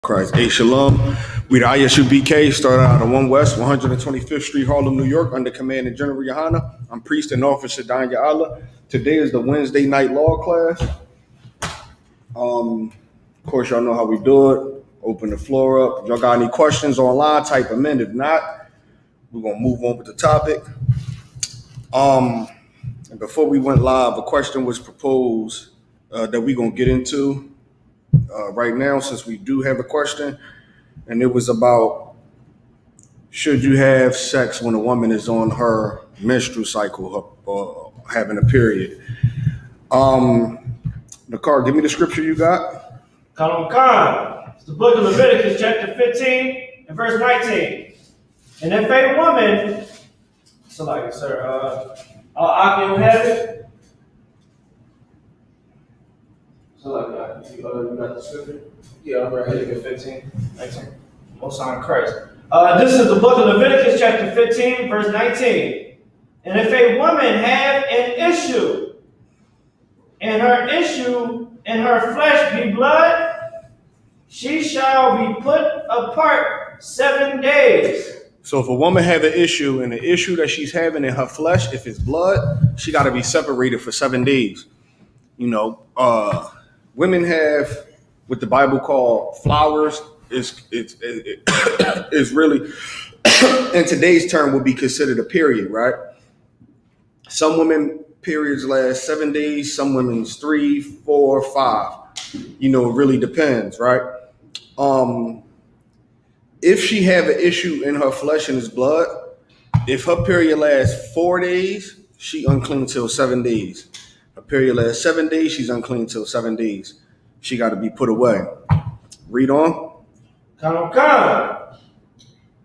Christ. Hey, shalom. We the I.S.U.P.K. started out on 1 West, 125th Street, Harlem, New York, under command of Gen.YAHANNA. I'm priest and officer GEN.YAHANNA. Today is the Wednesday night law class. Of course, y'all know how we do it. Open the floor up. If y'all got any questions online, type them in. If not, we're going to move on with the topic. And before we went live, a question was proposed that we're going to get into right now, since we do have a question. And it was about, should you have sex when a woman is on her menstrual cycle or having a period? Nakar, give me the scripture you got. Khan. It's the book of Leviticus, chapter 15 and verse 19. And if a woman, so like, sir, I can have it. So like, you got the scripture? Yeah, I'm right here, 15, 19. Most on Christ. This is the book of Leviticus, chapter 15, verse 19. And if a woman have an issue, and her issue in her flesh be blood, she shall be put apart 7 days. So if a woman have an issue, and the issue that she's having in her flesh, if it's blood, she got to be separated for 7 days. You know, women have what the Bible call flowers. It's really, in today's term, would be considered a period, right? Some women periods last 7 days, some women's 3, 4, 5. You know, it really depends, right? If she have an issue in her flesh and his blood, if her period lasts 4 days, she unclean till 7 days. Her period lasts 7 days, she's unclean till 7 days. She got to be put away. Read on. Come.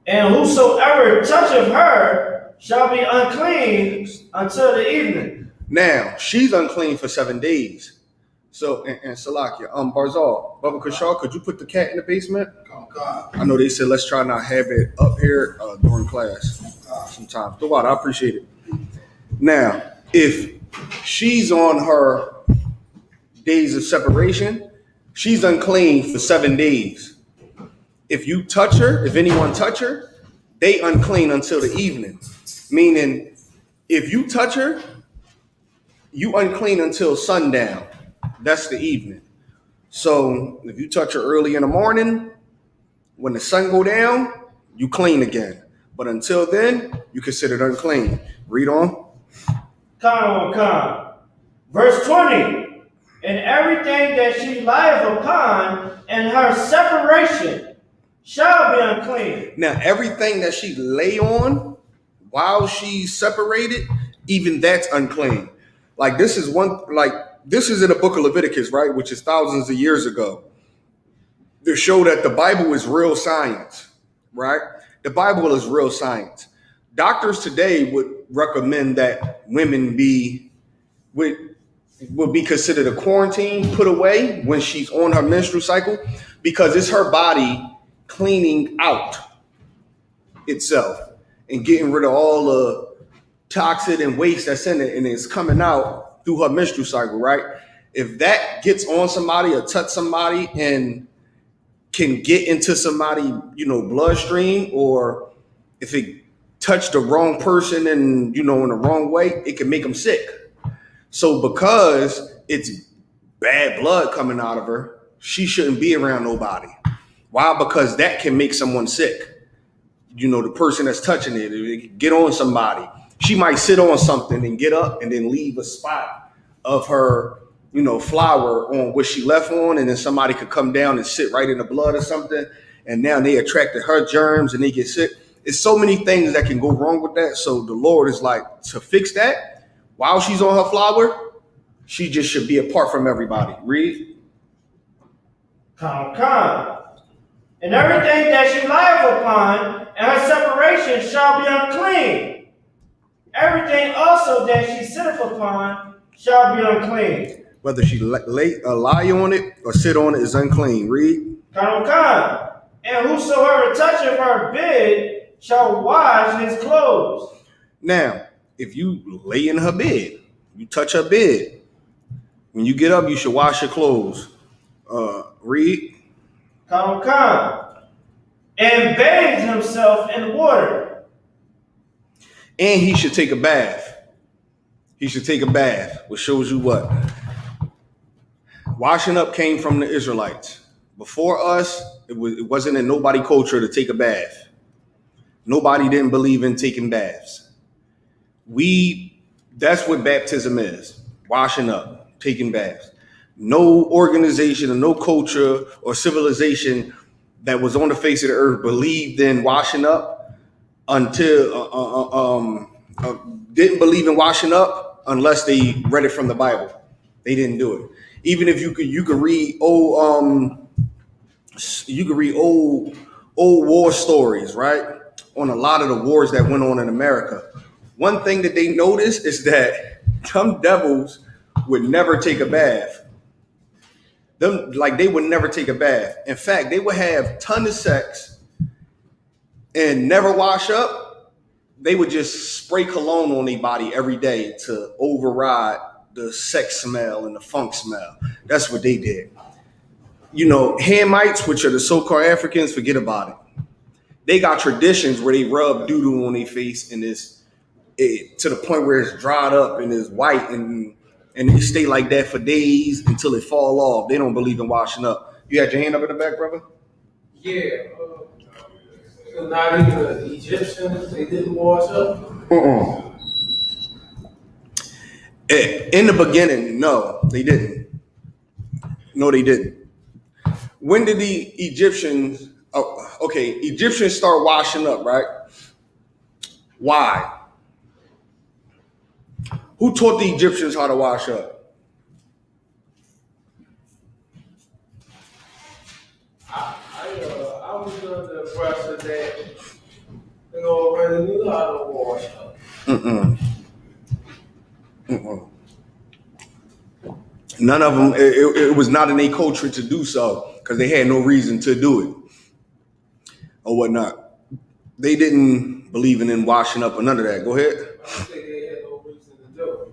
And whosoever toucheth her shall be unclean until the evening. Now, she's unclean for 7 days. So, and Salakia, Barzal, Baba Kashal, could you put the cat in the basement? I know they said let's try not have it up here during class sometimes. The water, I appreciate it. Now, if she's on her days of separation, she's unclean for 7 days. If you touch her, if anyone touch her, they unclean until the evening. Meaning, if you touch her, you unclean until sundown. That's the evening. So if you touch her early in the morning, when the sun go down, you clean again. But until then, you considered unclean. Read on. Come. Verse 20. And everything that she lieth upon in her separation shall be unclean. Now, everything that she lay on while she's separated, even that's unclean. Like this is in the book of Leviticus, right? Which is thousands of years ago. To show that the Bible is real science, right? The Bible is real science. Doctors today would recommend that women would be considered a quarantine, put away when she's on her menstrual cycle, because it's her body cleaning out itself and getting rid of all the toxin and waste that's in it, and it's coming out through her menstrual cycle, right? If that gets on somebody or touch somebody and can get into somebody, bloodstream, or if it touched the wrong person and, in the wrong way, it can make them sick. So because it's bad blood coming out of her, she shouldn't be around nobody. Why? Because that can make someone sick. The person that's touching it can get on somebody. She might sit on something and get up and then leave a spot of her, flour on what she left on, and then somebody could come down and sit right in the blood or something, and now they attracted her germs and they get sick. It's so many things that can go wrong with that. So the Lord is like, to fix that, while she's on her flour, she just should be apart from everybody. Read. Come. And everything that she lieth upon and her separation shall be unclean. Everything also that she sitteth upon shall be unclean. Whether she lie on it or sit on it is unclean. Read. Come. And whosoever toucheth her bed shall wash his clothes. Now, if you lay in her bed, you touch her bed, when you get up, you should wash your clothes. Read. and bathed himself in water. And he should take a bath. He should take a bath, which shows you what? Washing up came from the Israelites. Before us, it wasn't in nobody culture to take a bath. Nobody didn't believe in taking baths. That's what baptism is. Washing up, taking baths. No organization or no culture or civilization that was on the face of the earth believed in washing up until didn't believe in washing up unless they read it from the Bible. They didn't do it. Even if you could read old war stories, right? On a lot of the wars that went on in America. One thing that they noticed is that some devils would never take a bath. They would never take a bath. In fact, they would have tons of sex and never wash up. They would just spray cologne on their body every day to override the sex smell and the funk smell. That's what they did. Hamites, which are the so-called Africans, forget about it. They got traditions where they rub doo-doo on their face and to the point where it's dried up and it's white and they stay like that for days until it fall off. They don't believe in washing up. You had your hand up in the back, brother? Yeah. Not even the Egyptians, they didn't wash up. In the beginning, no, they didn't. No, they didn't. When did the Egyptians? Egyptians start washing up, right? Why? Who taught the Egyptians how to wash up? I was under the impression that they already knew how to wash up. None of them. It was not in their culture to do so because they had no reason to do it or whatnot. They didn't believe in washing up or none of that. Go ahead. Why you say they had no reason to do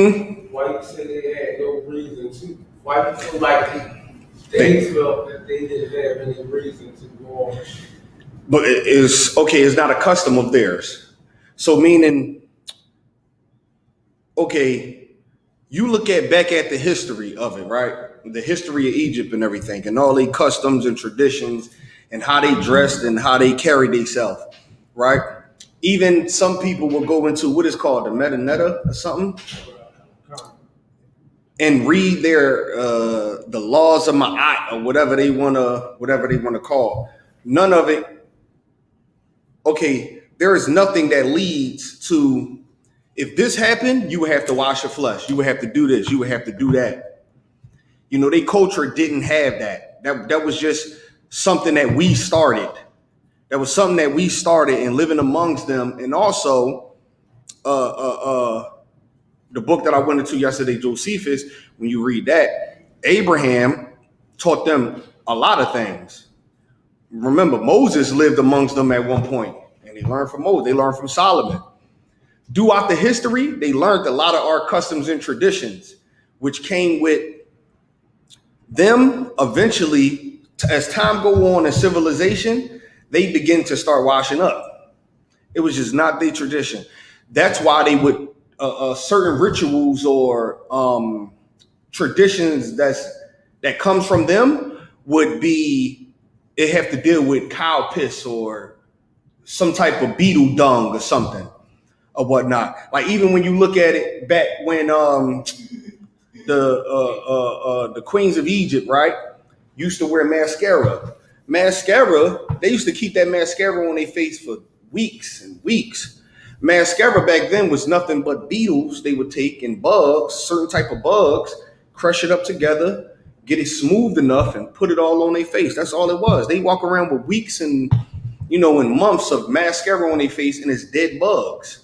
it? Why you say they had no reason to? Why you feel like they felt that they didn't have any reason to wash? But it's not a custom of theirs. So meaning, you look back at the history of it, right? The history of Egypt and everything, and all their customs and traditions, and how they dressed and how they carried themselves, right? Even some people will go into what is called the metanetta or something, and read their the laws of Ma'at or whatever they wanna call. None of it. There is nothing that leads to. If this happened, you would have to wash your flesh. You would have to do this. You would have to do that. Their culture didn't have that. That was just something that we started. That was something that we started and living amongst them. And also, the book that I went into yesterday, Josephus, when you read that, Abraham taught them a lot of things. Remember, Moses lived amongst them at one point, and they learned from Moses. They learned from Solomon. Throughout the history, they learned a lot of our customs and traditions, which came with them eventually, as time go on in civilization, they begin to start washing up. It was just not their tradition. That's why they would, certain rituals or traditions that comes from them would be, it have to deal with cow piss or some type of beetle dung or something. Or whatnot. Like even when you look at it back when the queens of Egypt, right, used to wear mascara. They used to keep that mascara on their face for weeks and weeks. Mascara back then was nothing but beetles they would take and bugs, certain type of bugs, crush it up together, get it smooth enough, and put it all on their face. That's all it was. They walk around with weeks and and months of mascara on their face, and it's dead bugs.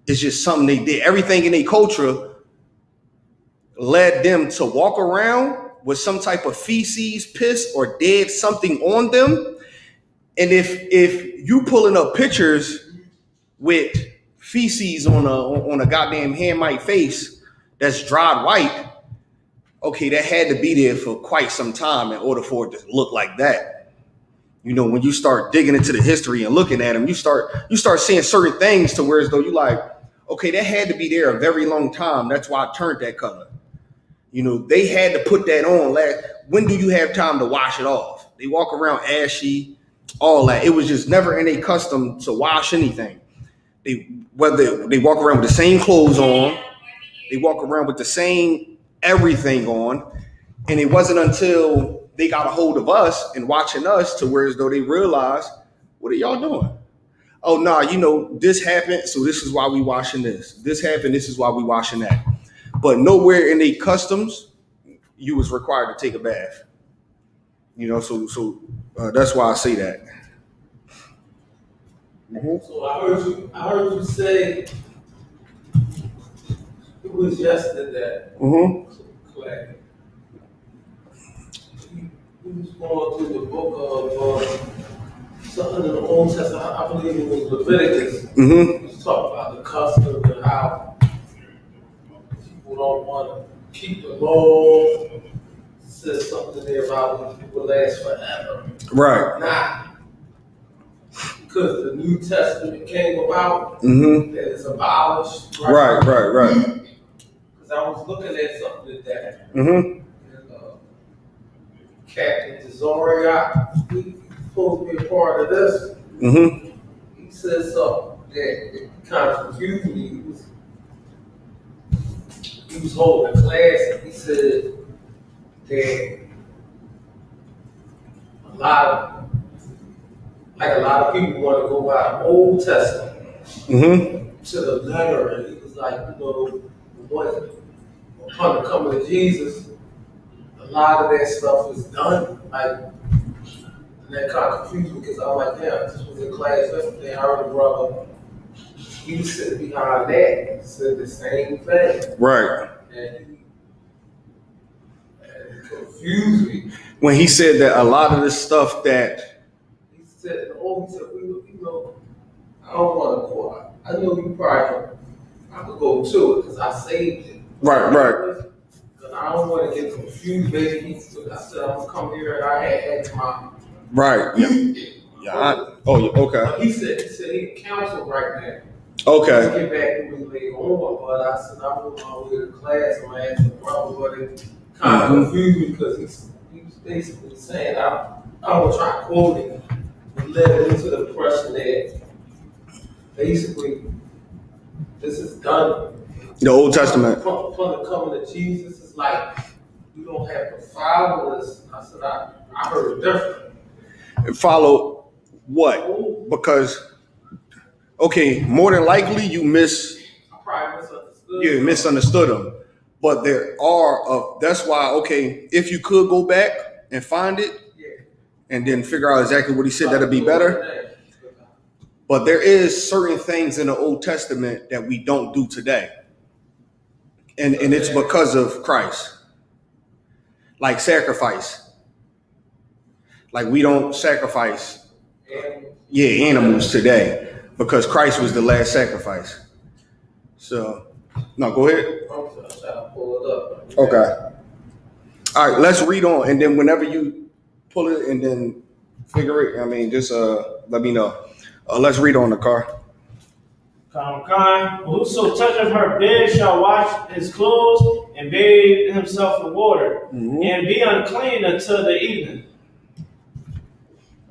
It's just something they did. Everything in their culture led them to walk around with some type of feces, piss, or dead something on them. And if you pulling up pictures with feces on a goddamn Hamite face that's dried white, okay, that had to be there for quite some time in order for it to look like that. You know, when you start digging into the history and looking at them, you start seeing certain things to where as though you like, okay, that had to be there a very long time. That's why it turned that color. You know, they had to put that on. When do you have time to wash it off? They walk around ashy, all that. It was just never in their custom to wash anything. Whether they walk around with the same clothes on, they walk around with the same everything on, and it wasn't until they got a hold of us and watching us to where as though they realized, what are y'all doing? Oh, nah, you know, this happened, so this is why we washing this. This happened, this is why we washing that. But nowhere in the customs, you was required to take a bath. You know, so that's why I say that. Mm-hmm. So I heard you say it was yesterday. Mm-hmm. We was going through the book of something in the Old Testament. I believe it was Leviticus. Mm-hmm. We was talking about the customs and how people don't want to keep the law. It says something there about when people last forever. Right. Nah. Because the New Testament came about, mm-hmm. that is abolished. Right. Because I was looking at something today. Mm-hmm. Captain Tazariak, he's supposed to be a part of this. Mm-hmm. He said something that kind of confused me. He was holding a class and he said that a lot of people want to go by the Old Testament to the letter, and he was like, you know, upon the coming of Jesus, a lot of that stuff is done. Like, and that kind of confused me because I'm like, yeah, this was in class yesterday. I heard a brother, he was sitting behind that, he said the same thing. Right. And it confused me. When he said that a lot of the stuff that He said, you know, I don't want to go. I know you probably, I could go to it because I saved it. Right. Because I don't want to get confused. Maybe I said I'm going to come here and I had my. Right. Yeah. Okay. He said he in counsel right now. Okay. I'll get back to me later on, but I said I'm on my way to class. I'm going to ask the brother, but it kind of confused me because he was basically saying, I was trying to quote him and led it into the impression that basically this is done. The Old Testament. Upon the coming of Jesus, it's like you don't have to follow this. I said I heard it different. Follow what? Because okay, more than likely you I probably misunderstood. You misunderstood them. But there are that's why, okay, if you could go back and find it and then figure out exactly what he said, that'd be better. But there is certain things in the Old Testament that we don't do today. And it's because of Christ. Like sacrifice. Like we don't sacrifice animals today because Christ was the last sacrifice. So, no, go ahead. I'm trying to pull it up. Okay. All right, let's read on. And then whenever you pull it and then figure it, I mean, just let me know. Let's read on the car. Whoso toucheth her bed shall wash his clothes and bathe himself in water, and be unclean until the evening.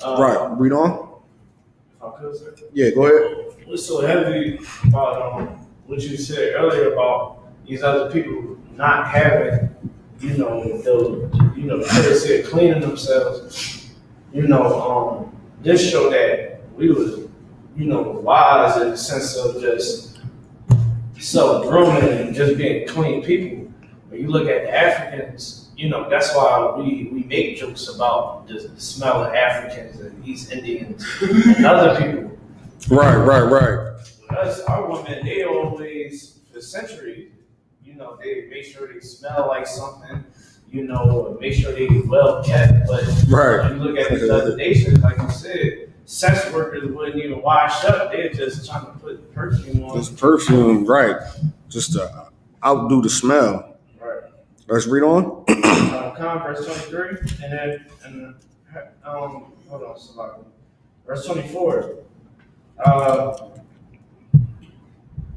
Right, read on. Okay, sir. Yeah, go ahead. What's so heavy about what you said earlier about these other people not having, the courtesy of cleaning themselves. This show that we was, wise in the sense of just self-grooming and just being clean people. When you look at the Africans, that's why we make jokes about the smell of Africans and East Indians and other people. Right. Us, our women, they always, for centuries, they make sure they smell like something, make sure they well kept. But right. You look at these other nations, like you said, sex workers wouldn't even wash up. They're just trying to put perfume on. Just perfume, right. Just to outdo the smell. Right. Let's read on. Verse 23, hold on, verse 24.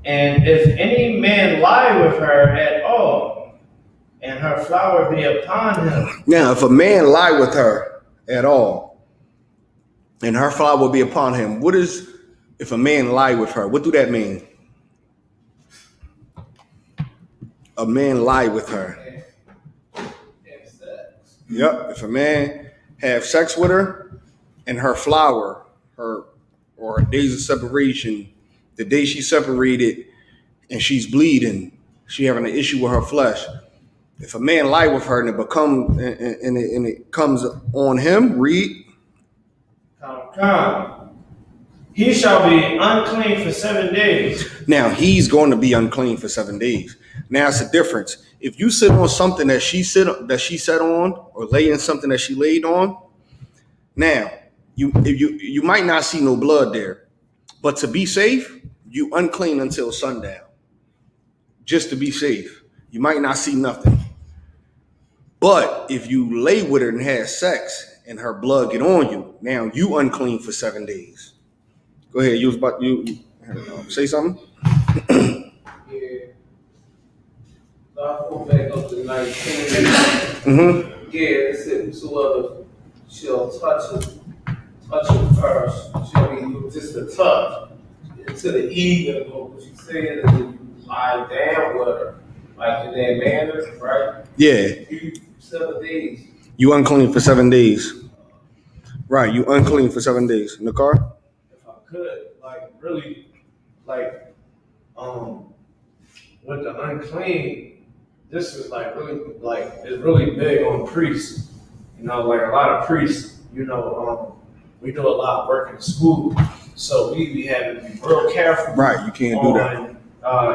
And if any man lie with her at all, and her flower be upon him. Now, if a man lie with her at all, and her flower will be upon him, what is if a man lie with her? What do that mean? A man lie with her. Yep. If a man have sex with her, and her flower, her days of separation, the day she separated, and she's bleeding, she having an issue with her flesh. If a man lie with her and it comes on him, read. He shall be unclean for 7 days. Now he's going to be unclean for 7 days. Now it's a difference. If you sit on something that she sat on, or lay in something that she laid on, now you might not see no blood there, but to be safe, you unclean until sundown. Just to be safe, you might not see nothing. But if you lay with her and have sex and her blood get on you, now you unclean for 7 days. Go ahead. You say something? Yeah. I'll go back up to 19. Mm-hmm. Yeah, it said, whosoever shall touch it first shall be just a touch. To the ego, what you said, and you lie down with her, like in that manner, right? Yeah. 7 days. You unclean for 7 days. Right, you unclean for 7 days. Nakar? If I could, really, with the unclean, this is it's really big on priests. You know, a lot of priests, we do a lot of work in school, so we be having to be real careful. Right, you can't do that.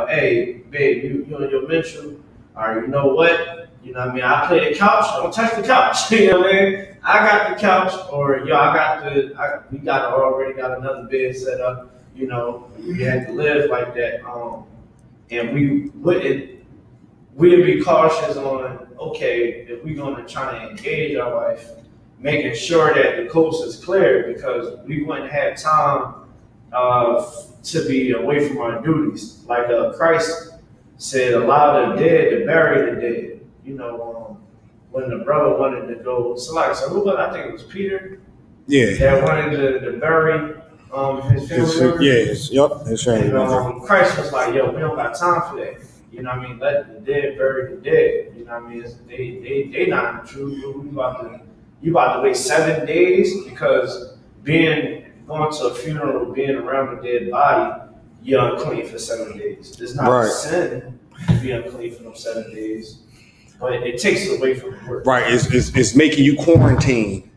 Hey, babe, you on your menstrual, or you know what? You know what I mean? I play the couch, don't touch the couch. You know what I mean? I got the couch, or we already got another bed set up. You know, we had to live like that. And we'd be cautious on, okay, if we're gonna try to engage our wife, making sure that the coast is clear, because we wouldn't have time to be away from our duties. Like Christ said, allow the dead to bury the dead. When the brother wanted to go, so who was, I think it was Peter. Yeah. That wanted to bury his family members. His family member. Christ was like, yo, we don't got time for that. You know what I mean? Let the dead bury the dead. You know what I mean? They not in the truth. You about to wait 7 days, because going to a funeral, being around a dead body, you're unclean for 7 days. It's not a sin to be unclean for them 7 days, but it takes it away from the work. Right, it's making you quarantine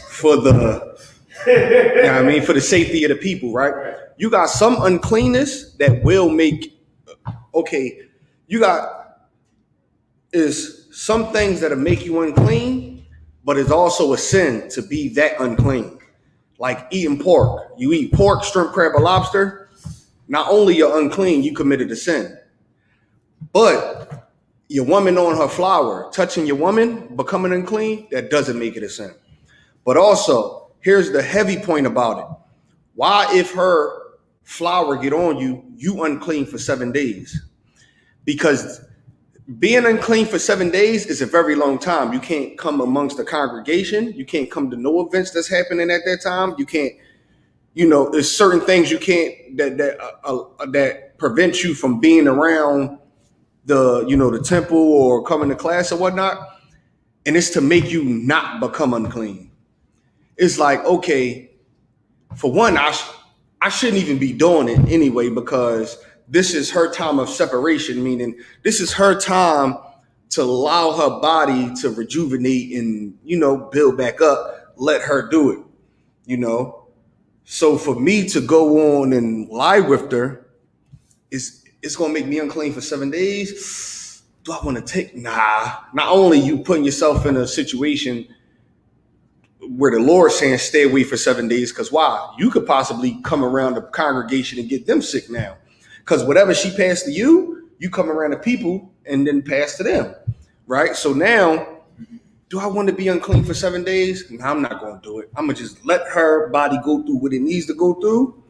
for the, for the safety of the people, right? You got some uncleanness that will make, is some things that'll make you unclean, but it's also a sin to be that unclean. Like eating pork. You eat pork, shrimp, crab, or lobster, not only you're unclean, you committed a sin. But your woman on her flower, touching your woman, becoming unclean, that doesn't make it a sin. But also, here's the heavy point about it. Why, if her flower get on you, you unclean for 7 days? Because being unclean for 7 days is a very long time. You can't come amongst the congregation. You can't come to no events that's happening at that time. You can't, there's certain things you can't, that prevent you from being around the temple or coming to class or whatnot. And it's to make you not become unclean. It's like, okay, for one, I shouldn't even be doing it anyway, because this is her time of separation, meaning this is her time to allow her body to rejuvenate and, build back up. Let her do it, So for me to go on and lie with her, it's going to make me unclean for 7 days. Do I want to take? Nah. Not only you putting yourself in a situation where the Lord's saying stay away for 7 days, because why? You could possibly come around the congregation and get them sick now. Because whatever she passed to you, you come around the people and then pass to them. right? So now, do I want to be unclean for 7 days? No, I'm not going to do it. I'm going to just let her body go through what it needs to go through,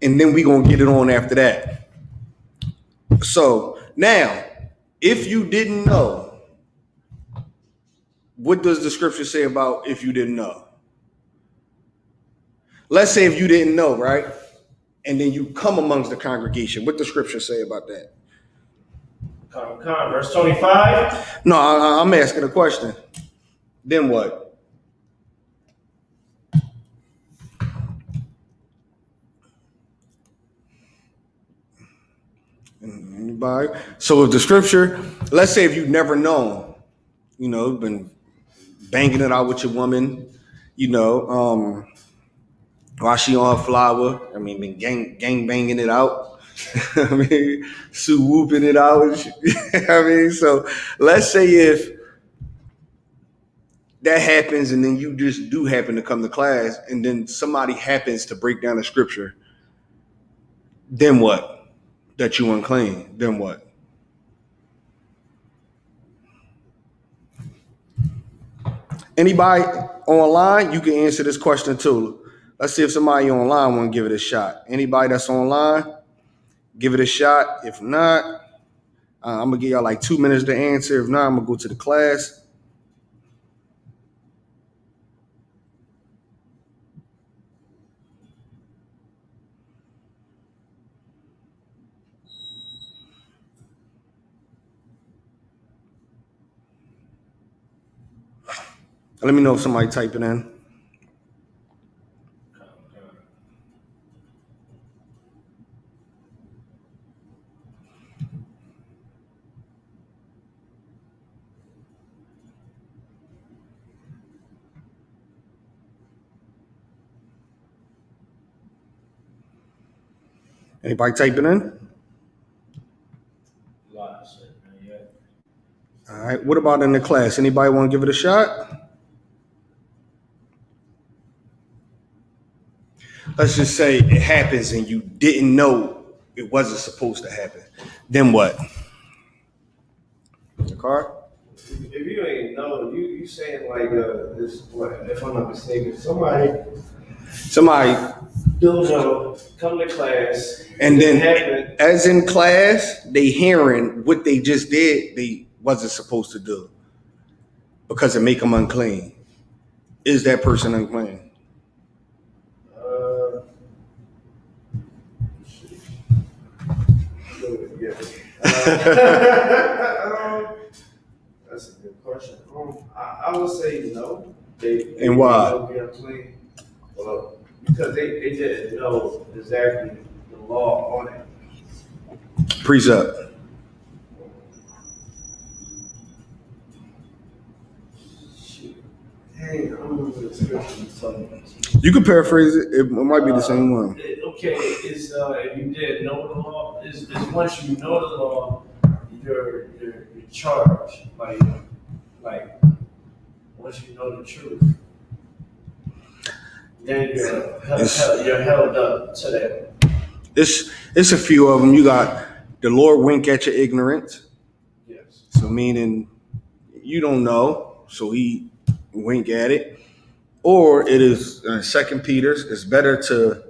and then we're going to get it on after that. So now, if you didn't know, what does the scripture say about if you didn't know? Let's say if you didn't know, right? And then you come amongst the congregation. What does the scripture say about that? Verse 25. No, I'm asking a question. Then what? Anybody? So if the scripture, let's say if you've never known, been banging it out with your woman, while she on her flower, been gang banging it out. Sue whooping it out. So let's say if that happens and then you just do happen to come to class and then somebody happens to break down the scripture, then what? That you unclean, then what? Anybody online, you can answer this question too. Let's see if somebody online want to give it a shot. Anybody that's online, give it a shot. If not, I'm going to give y'all like 2 minutes to answer. If not, I'm going to go to the class. Let me know if somebody typing in. Anybody typing in? All right. What about in the class? Anybody want to give it a shot? Let's just say it happens and you didn't know it wasn't supposed to happen. Then what? The car? If you ain't know, you saying like this. What if I'm not mistaken? Somebody don't know. Come to class, and then as in class, they hearing what they just did. They wasn't supposed to do because it make them unclean. Is that person unclean? That's a good question. I would say no. And why? Don't be unclean. Well, because they didn't know exactly the law on it. Precept. Hey, I don't know what the scripture is talking about. You can paraphrase it. It might be the same one. Okay, it's if you did know the law, is once you know the law, you're charged. Like once you know the truth, then you're held up to that. It's a few of them. You got the Lord wink at your ignorance. Yes. So meaning you don't know, so he wink at it. Or it is 2 Peter's. It's better to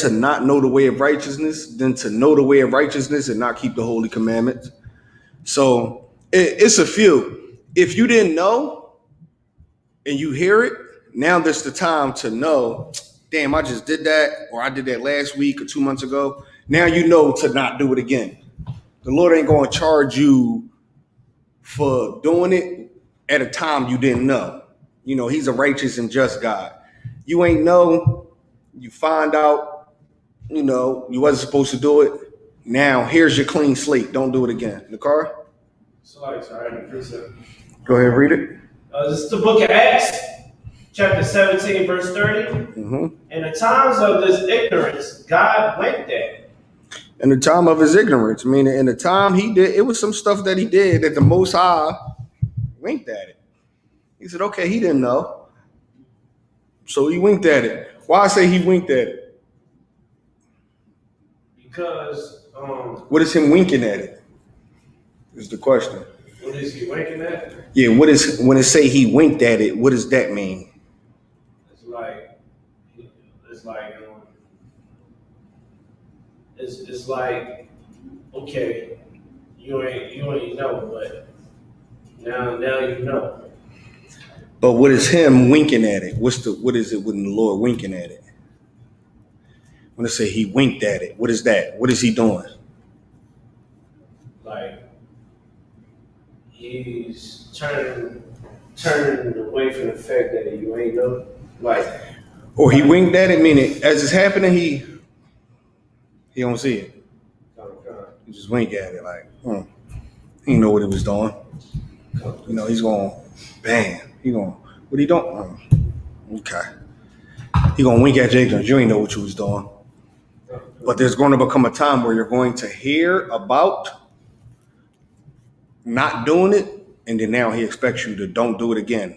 not know the way of righteousness than to know the way of righteousness and not keep the holy commandments. So it's a few. If you didn't know and you hear it, now there's the time to know, damn, I just did that, or I did that last week or 2 months ago. Now you know to not do it again. The Lord ain't going to charge you for doing it at a time you didn't know. He's a righteous and just God. You ain't know, you find out, you wasn't supposed to do it. Now, here's your clean slate. Don't do it again. The car? Sorry. Go ahead, read it. This is the book of Acts, chapter 17, verse 30. Mm-hmm. In the times of this ignorance, God winked at. In the time of his ignorance, meaning in the time he did, it was some stuff that he did that the Most High winked at it. He said, okay, he didn't know. So he winked at it. Why I say he winked at it? Because what is him winking at it? Is the question. What is he winking at? Yeah, what is when it say he winked at it, what does that mean? It's like, it's like, it's like, okay, you ain't know, but now you know. But what is him winking at it? What is it when the Lord winking at it? When it say he winked at it, what is that? What is he doing? Like, he's turning away from the fact that you ain't know. Like, Or he winked at it, meaning as it's happening, he don't see it. He just wink at it like, he didn't know what he was doing. You know, he's going, bam. He going, what he doing? Okay. He gonna wink at Jake, you ain't know what you was doing. But there's going to become a time where you're going to hear about not doing it, and then now he expects you to don't do it again.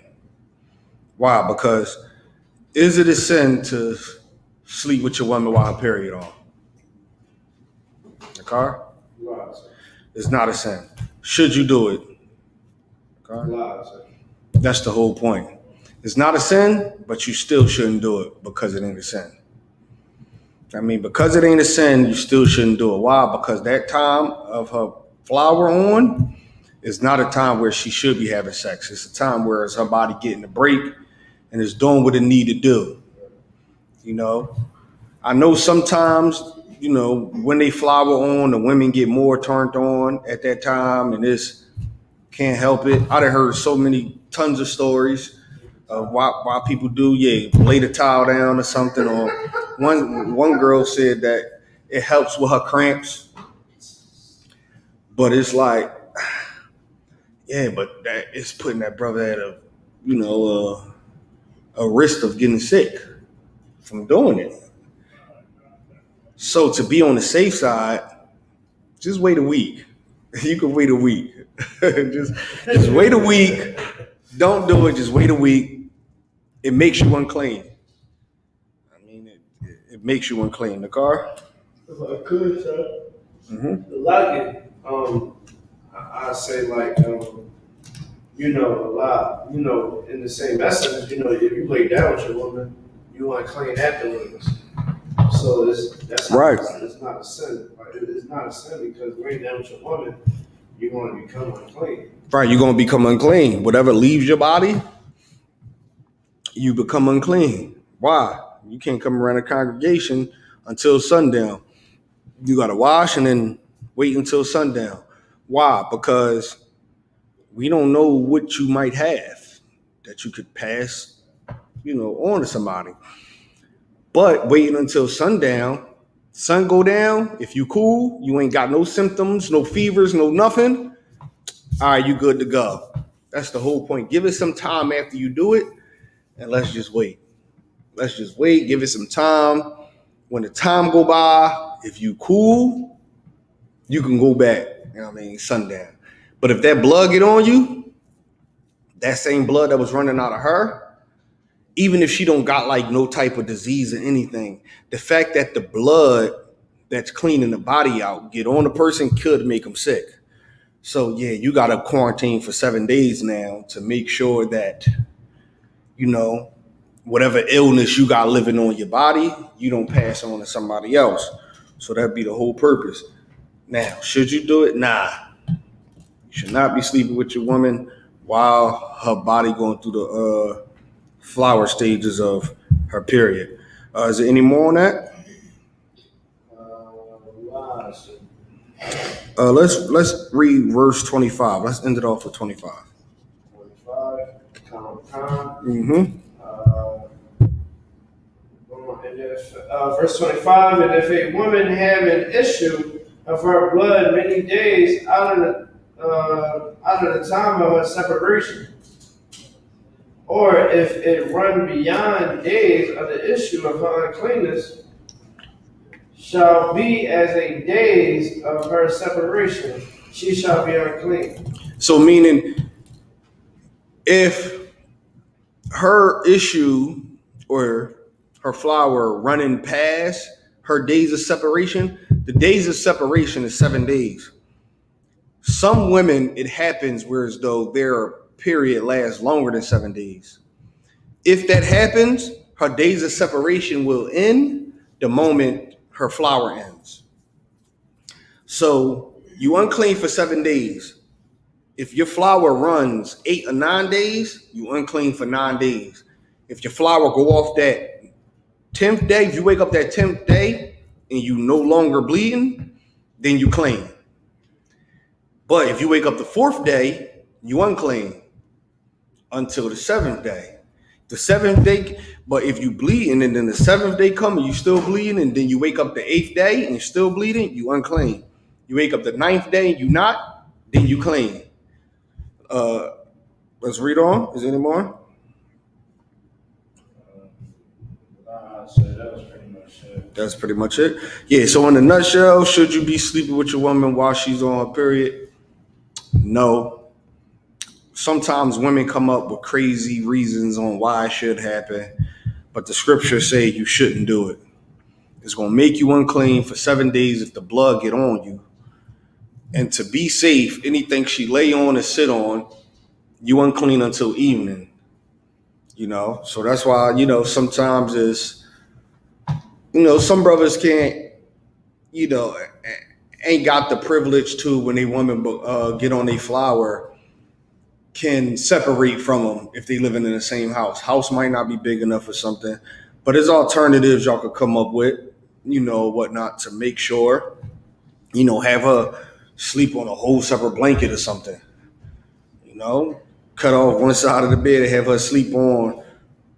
Why? Because is it a sin to sleep with your woman while her period on? The car? It's not a sin. Should you do it? Okay? That's the whole point. It's not a sin, but you still shouldn't do it because it ain't a sin. I mean, because it ain't a sin, you still shouldn't do it. Why? Because that time of her flower on is not a time where she should be having sex. It's a time where it's her body getting a break and it's doing what it need to do. You know, I know sometimes, you know, when they flower on, the women get more turned on at that time, and this can't help it. I done heard tons of stories of why people do, lay the towel down or something. Or one girl said that it helps with her cramps, but it's like, but that it's putting that brother at a risk of getting sick from doing it. So to be on the safe side, just wait a week. You can wait a week. just wait a week. Don't do it. Just wait a week. It makes you unclean. I mean, it makes you unclean. The car? If I could, sir. Mm-hmm. Like it. I say like, you know, a lot, you know, in the same essence, you know, if you lay down with your woman, you want to clean afterwards. So that's right. It's not a sin. It's not a sin because laying down with your woman, you're going to become unclean. Right, you're going to become unclean. Whatever leaves your body, you become unclean. Why? You can't come around a congregation until sundown. You got to wash and then wait until sundown. Why? Because we don't know what you might have that you could pass, on to somebody. But waiting until sundown, sun go down, if you cool, you ain't got no symptoms, no fevers, no nothing, all right, you good to go. That's the whole point. Give it some time after you do it, and let's just wait. Let's just wait, give it some time. When the time go by, if you cool, you can go back, sundown. But if that blood get on you, that same blood that was running out of her, even if she don't got like no type of disease or anything, the fact that the blood that's cleaning the body out get on the person could make them sick. So you got to quarantine for 7 days now to make sure that, whatever illness you got living on your body, you don't pass on to somebody else. So that'd be the whole purpose. Now, should you do it? Nah. You should not be sleeping with your woman while her body going through the flower stages of her period. Is there any more on that? Let's read verse 25. Let's end it off with 25. 25, Mm-hmm. Verse 25, and if a woman have an issue of her blood many days out of the time of her separation, or if it run beyond days of the issue of her uncleanness, shall be as a days of her separation, she shall be unclean. So meaning, if her issue or her flower running past her days of separation, the days of separation is 7 days. Some women, it happens whereas though their period lasts longer than 7 days. If that happens, her days of separation will end the moment her flower ends. So you unclean for 7 days. If your flower runs 8 or 9 days, you unclean for 9 days. If your flower go off that 10th day, if you wake up that 10th day and you no longer bleeding, then you clean. But if you wake up the 4th day, you unclean until the 7th day. The 7th day, but if you bleeding and then the 7th day come and you still bleeding, and then you wake up the 8th day and you're still bleeding, you unclean. You wake up the 9th day and you not, then you clean. Let's read on. Is there any more? So that was pretty much it. That's pretty much it. Yeah, so in a nutshell, should you be sleeping with your woman while she's on her period? No. Sometimes women come up with crazy reasons on why it should happen, but the scriptures say you shouldn't do it. It's going to make you unclean for 7 days if the blood get on you. And to be safe, anything she lay on and sit on, you unclean until evening. So that's why, sometimes it's, some brothers can't, ain't got the privilege to, when they women get on their flower, can separate from them if they living in the same house. House might not be big enough or something, but there's alternatives y'all could come up with, whatnot, to make sure, have her sleep on a whole separate blanket or something. Cut off one side of the bed and have her sleep on.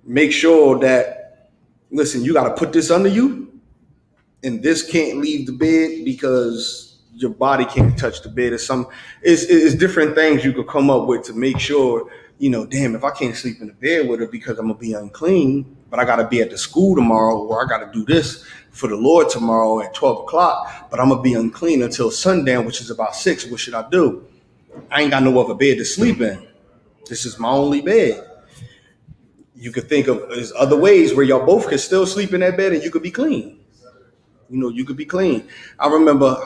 Make sure that, listen, you got to put this under you, and this can't leave the bed because your body can't touch the bed. It's different things you could come up with to make sure, damn, if I can't sleep in the bed with her because I'm going to be unclean, but I got to be at the school tomorrow, or I got to do this for the Lord tomorrow at 12 o'clock, but I'm going to be unclean until sundown, which is about 6. What should I do? I ain't got no other bed to sleep in. This is my only bed. You could think of there's other ways where y'all both could still sleep in that bed and you could be clean. You could be clean. I remember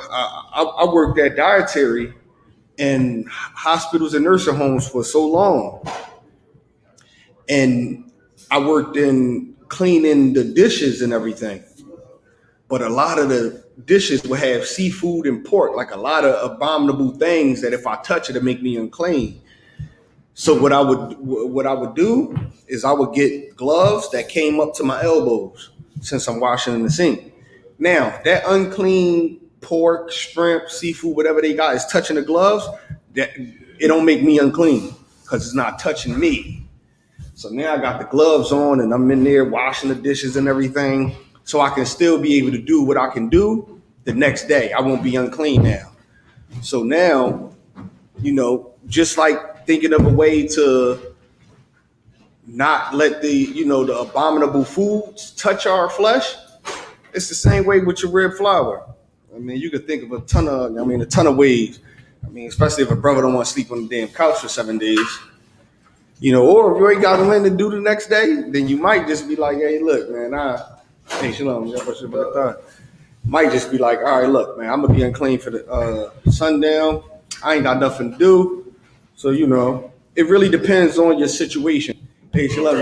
I worked at dietary in hospitals and nursing homes for so long. And I worked in cleaning the dishes and everything. But a lot of the dishes would have seafood and pork, like a lot of abominable things that if I touch it, it'd make me unclean. So what I would do is I would get gloves that came up to my elbows since I'm washing in the sink. Now, that unclean pork, shrimp, seafood, whatever they got is touching the gloves, that it don't make me unclean because it's not touching me. So now I got the gloves on and I'm in there washing the dishes and everything, so I can still be able to do what I can do the next day. I won't be unclean now. So now, just like thinking of a way to not let the abominable foods touch our flesh, it's the same way with your red flour. I mean, you could think of a ton of ways. I mean, especially if a brother don't want to sleep on the damn couch for 7 days. Or if you ain't got nothing to do the next day, then you might just be like, hey, look, man, shalom. Might just be like, all right, look, man, I'm going to be unclean for the sundown. I ain't got nothing to do. So, it really depends on your situation. Hey, shalom.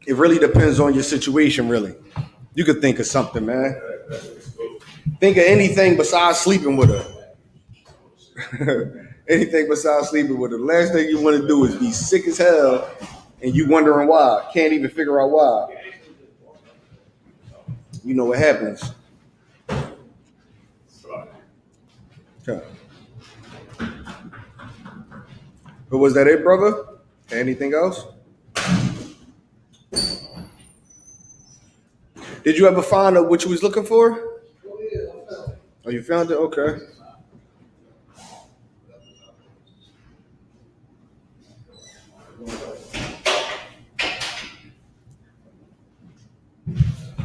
It really depends on your situation, really. You could think of something, man. Think of anything besides sleeping with her. Anything besides sleeping with her. The last thing you want to do is be sick as hell and you wondering why. Can't even figure out why. You know what happens. Okay. But was that it, brother? Anything else? Did you ever find out what you was looking for? Oh, you found it? Okay.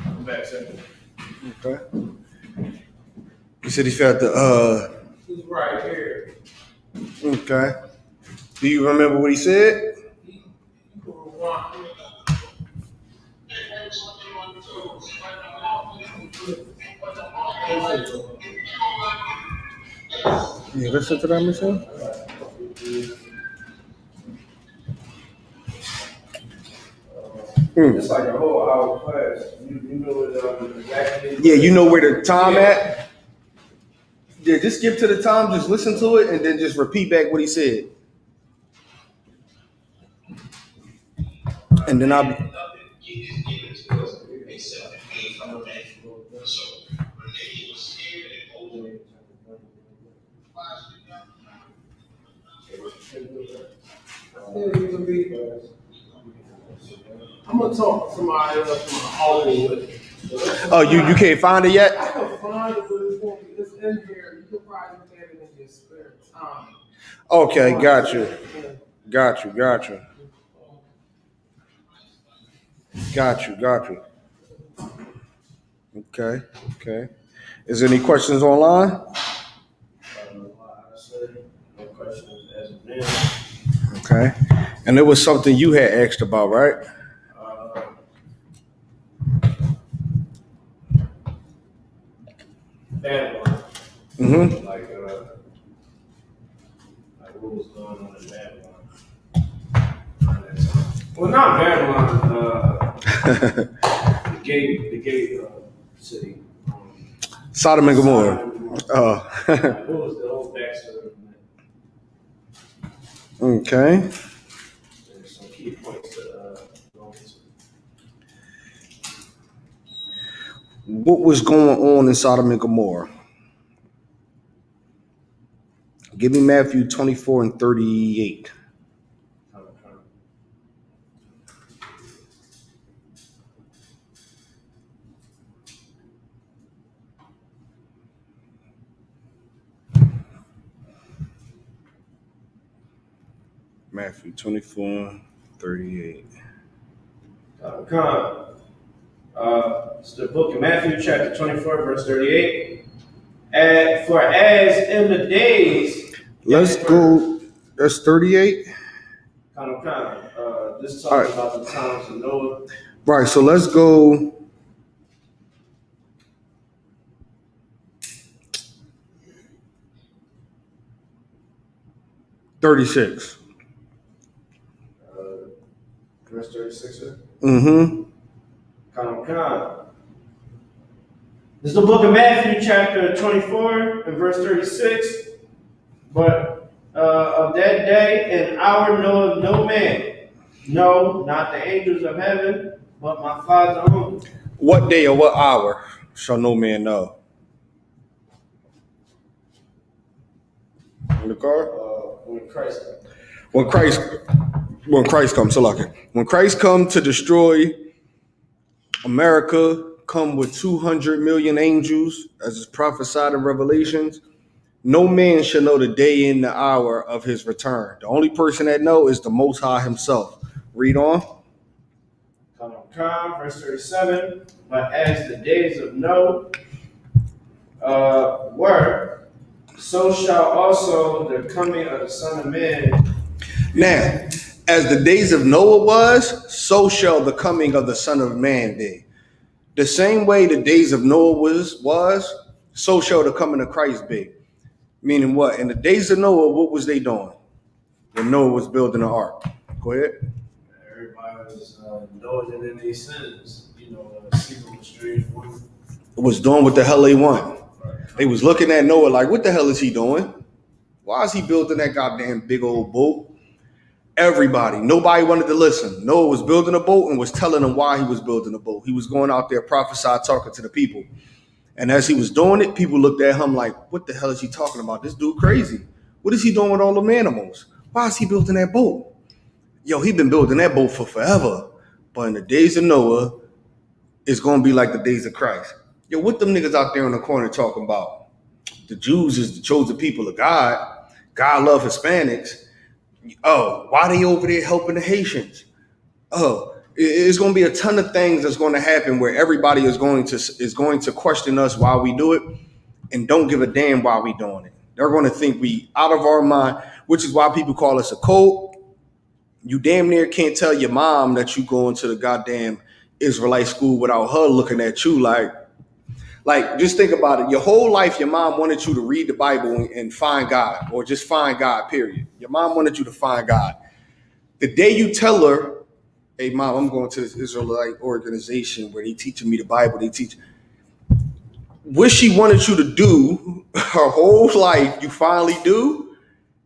I'm back, sir. Okay. You said he found the He's right here. Okay. Do you remember what he said? You listen to that machine? It's like a whole hour class. You know what exactly. Yeah, you know where the time at? Yeah, just skip to the time, just listen to it, and then just repeat back what he said. And then I'll be. I'm gonna talk to somebody else from Hollywood. Oh, you can't find it yet? I can find it, but it's in here. You can probably look at it in your spare time. Okay, got you. Okay. Is there any questions online? No questions as of now. Okay. And it was something you had asked about, right? Babylon. Mm-hmm. Like what was going on in Babylon? Well, not Babylon. The gate city. Sodom and Gomorrah. What was the whole backstory of that? Okay. There's some key points to go into. What was going on in Sodom and Gomorrah? Give me Matthew 24 and 38. Matthew 24, 38. It's the book of Matthew, chapter 24, verse 38. For as in the days. Let's go. That's 38. This talks about the times of Noah. Right. So let's go. $36. Verse 36. Mm-hmm. This is the book of Matthew, chapter 24, and verse 36. But of that day and hour knoweth no man, no, not the angels of heaven, but my Father only. What day or what hour shall no man know? In the car? When Christ comes. When Christ comes, Salaki. When Christ comes to destroy America, come with 200 million angels, as is prophesied in Revelations, no man shall know the day and the hour of his return. The only person that know is the Most High himself. Read on. Verse 37. But as the days of Noah were, so shall also the coming of the Son of Man. Now, as the days of Noah was, so shall the coming of the Son of Man be. The same way the days of Noah was, so shall the coming of Christ be. Meaning what? In the days of Noah, what was they doing when Noah was building the ark? Go ahead. Everybody was indulging in these sins. Sleeping with strange women. Was doing what the hell they want. They was looking at Noah like, what the hell is he doing? Why is he building that goddamn big old boat? Everybody, nobody wanted to listen. Noah was building a boat and was telling them why he was building a boat. He was going out there prophesying, talking to the people. And as he was doing it, people looked at him like, what the hell is he talking about? This dude crazy. What is he doing with all them animals? Why is he building that boat? Yo, he been building that boat for forever. But in the days of Noah, it's going to be like the days of Christ. Yo, what them niggas out there in the corner talking about? The Jews is the chosen people of God. God love Hispanics. Oh, why they over there helping the Haitians? Oh, it's going to be a ton of things that's going to happen where everybody is going to question us why we do it and don't give a damn why we doing it. They're going to think we out of our mind, which is why people call us a cult. You damn near can't tell your mom that you going to the goddamn Israelite school without her looking at you like, Like, just think about it. Your whole life, your mom wanted you to read the Bible and find God, or just find God, period. Your mom wanted you to find God. The day you tell her, hey, mom, I'm going to this Israelite organization where they teaching me the Bible, they teach what she wanted you to do her whole life, you finally do,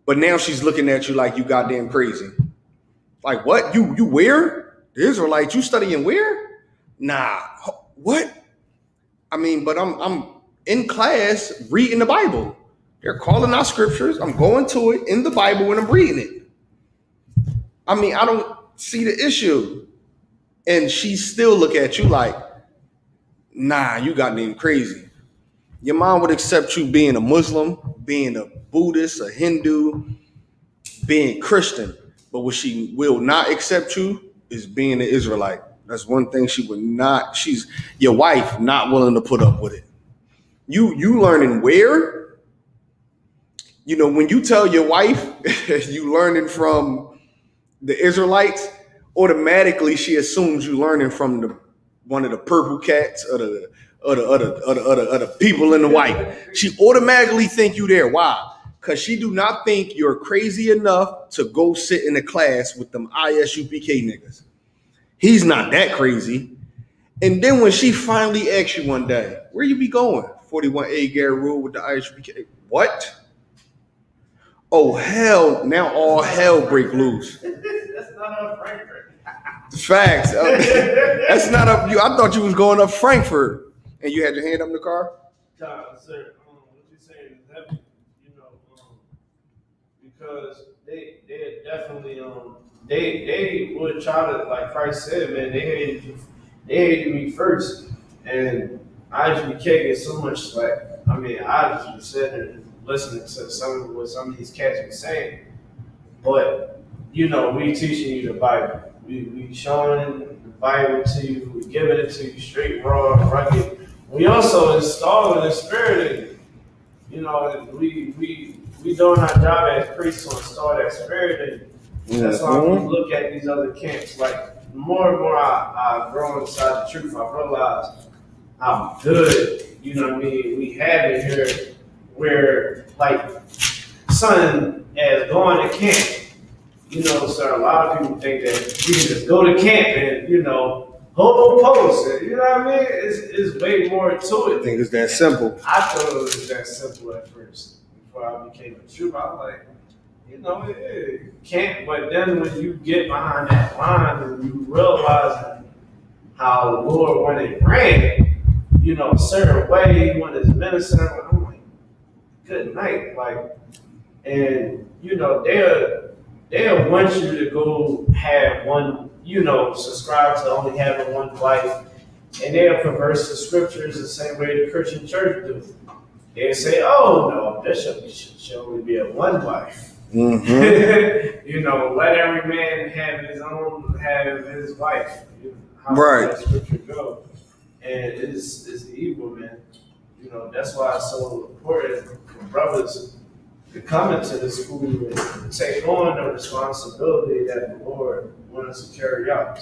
but now she's looking at you like you goddamn crazy. Like, what? You where? The Israelites, you studying where? Nah. What? I mean, but I'm in class reading the Bible. They're calling out scriptures. I'm going to it in the Bible and I'm reading it. I mean, I don't see the issue. And she still look at you like, nah, you got me crazy. Your mom would accept you being a Muslim, being a Buddhist, a Hindu, being Christian. But what she will not accept you is being an Israelite. That's one thing she would not, she's your wife not willing to put up with it. You learning where? You know, when you tell your wife you learning from the Israelites, automatically she assumes you learning from one of the purple cats or the people in the white. She automatically think you there. Why? Because she do not think you're crazy enough to go sit in a class with them I.S.U.P.K niggas. He's not that crazy. And then when she finally asks you one day, where you be going? 41A Gary Rule with the I.S.U.P.K. What? Oh, hell. Now all hell break loose. That's not a Frankfurt. Facts. That's not up you. I thought you was going up Frankfurt and you had your hand up in the car. Sir, what you're saying is heavy, because they definitely they would try to, like Christ said, man, they hated me first, and I.S.U.P.K get so much slack. I mean, I just been sitting there listening to some of these cats be saying, but we teaching you the Bible. We showing the Bible to you. We giving it to you straight, raw, rugged. We also installing the Spirit in you. We doing our job as priests to install that Spirit in you. That's why when we look at these other camps, like more and more I grow inside the truth. I realize how good, we have it here, where like son as going to camp. Sir, a lot of people think that you can just go to camp and, hold post. You know what I mean? It's way more to it. I think it's that simple. I thought it was that simple at first. Before I became a trooper, I was like, it can't. But then when you get behind that line and you realize how the Lord, when it rained, a certain way, when it's ministering, I'm like, good night. Like, and, they'll want you to go have one, subscribe to only having one wife, and they'll perverse the scriptures the same way the Christian church do. They'll say, oh, no, bishop should only be a one wife. Mm-hmm. Let every man have his wife. How right. That scripture go. And it's evil, man. That's why it's so important for brothers to come into the school and take on the responsibility that the Lord wants us to carry out.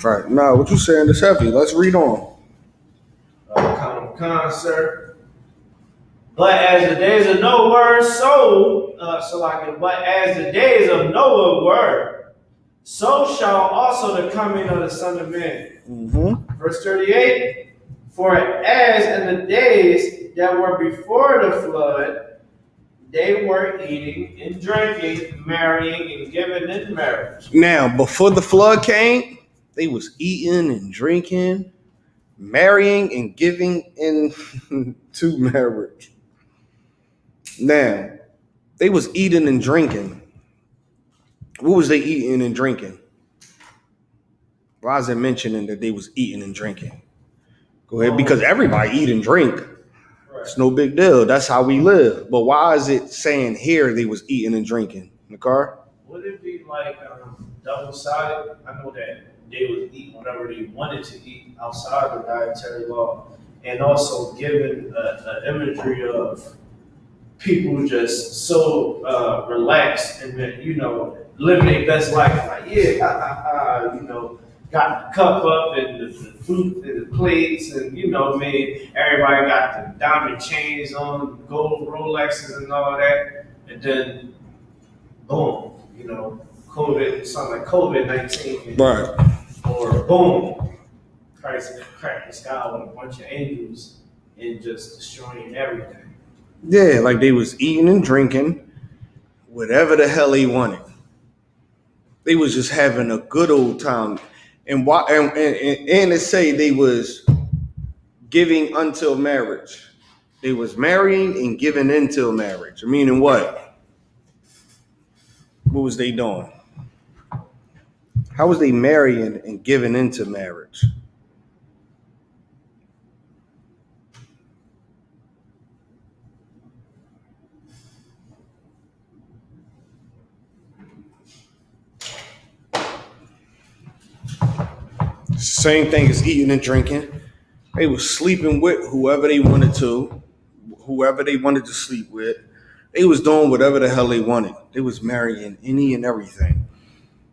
Right. Now, what you saying is heavy. Let's read on. Sir. But as the days of Noah were, but as the days of Noah were, so shall also the coming of the Son of Man. Mm-hmm. Verse 38. For as in the days that were before the flood, they were eating and drinking, marrying and giving in marriage. Now, before the flood came, they was eating and drinking, marrying and giving in to marriage. Now, they was eating and drinking. What was they eating and drinking? Why is it mentioning that they was eating and drinking? Go ahead, because everybody eat and drink. It's no big deal. That's how we live. But why is it saying here they was eating and drinking? Nakar? Would it be like double-sided? I know that they would eat whatever they wanted to eat outside the dietary law, and also given an imagery of people just so relaxed and living their best life. Like, got the cup up and the fruit and the plates, and made everybody got the diamond chains on, gold Rolexes and all that, and then boom, COVID, something like COVID-19, Right. or boom, Christ cracked the sky with a bunch of angels and just destroying everything. Yeah, like they was eating and drinking whatever the hell they wanted. They was just having a good old time. And why and it say they was giving until marriage. They was marrying and giving until marriage. Meaning what? What was they doing? How was they marrying and giving into marriage? Same thing as eating and drinking. They was sleeping with whoever they wanted to, whoever they wanted to sleep with. They was doing whatever the hell they wanted. They was marrying any and everything.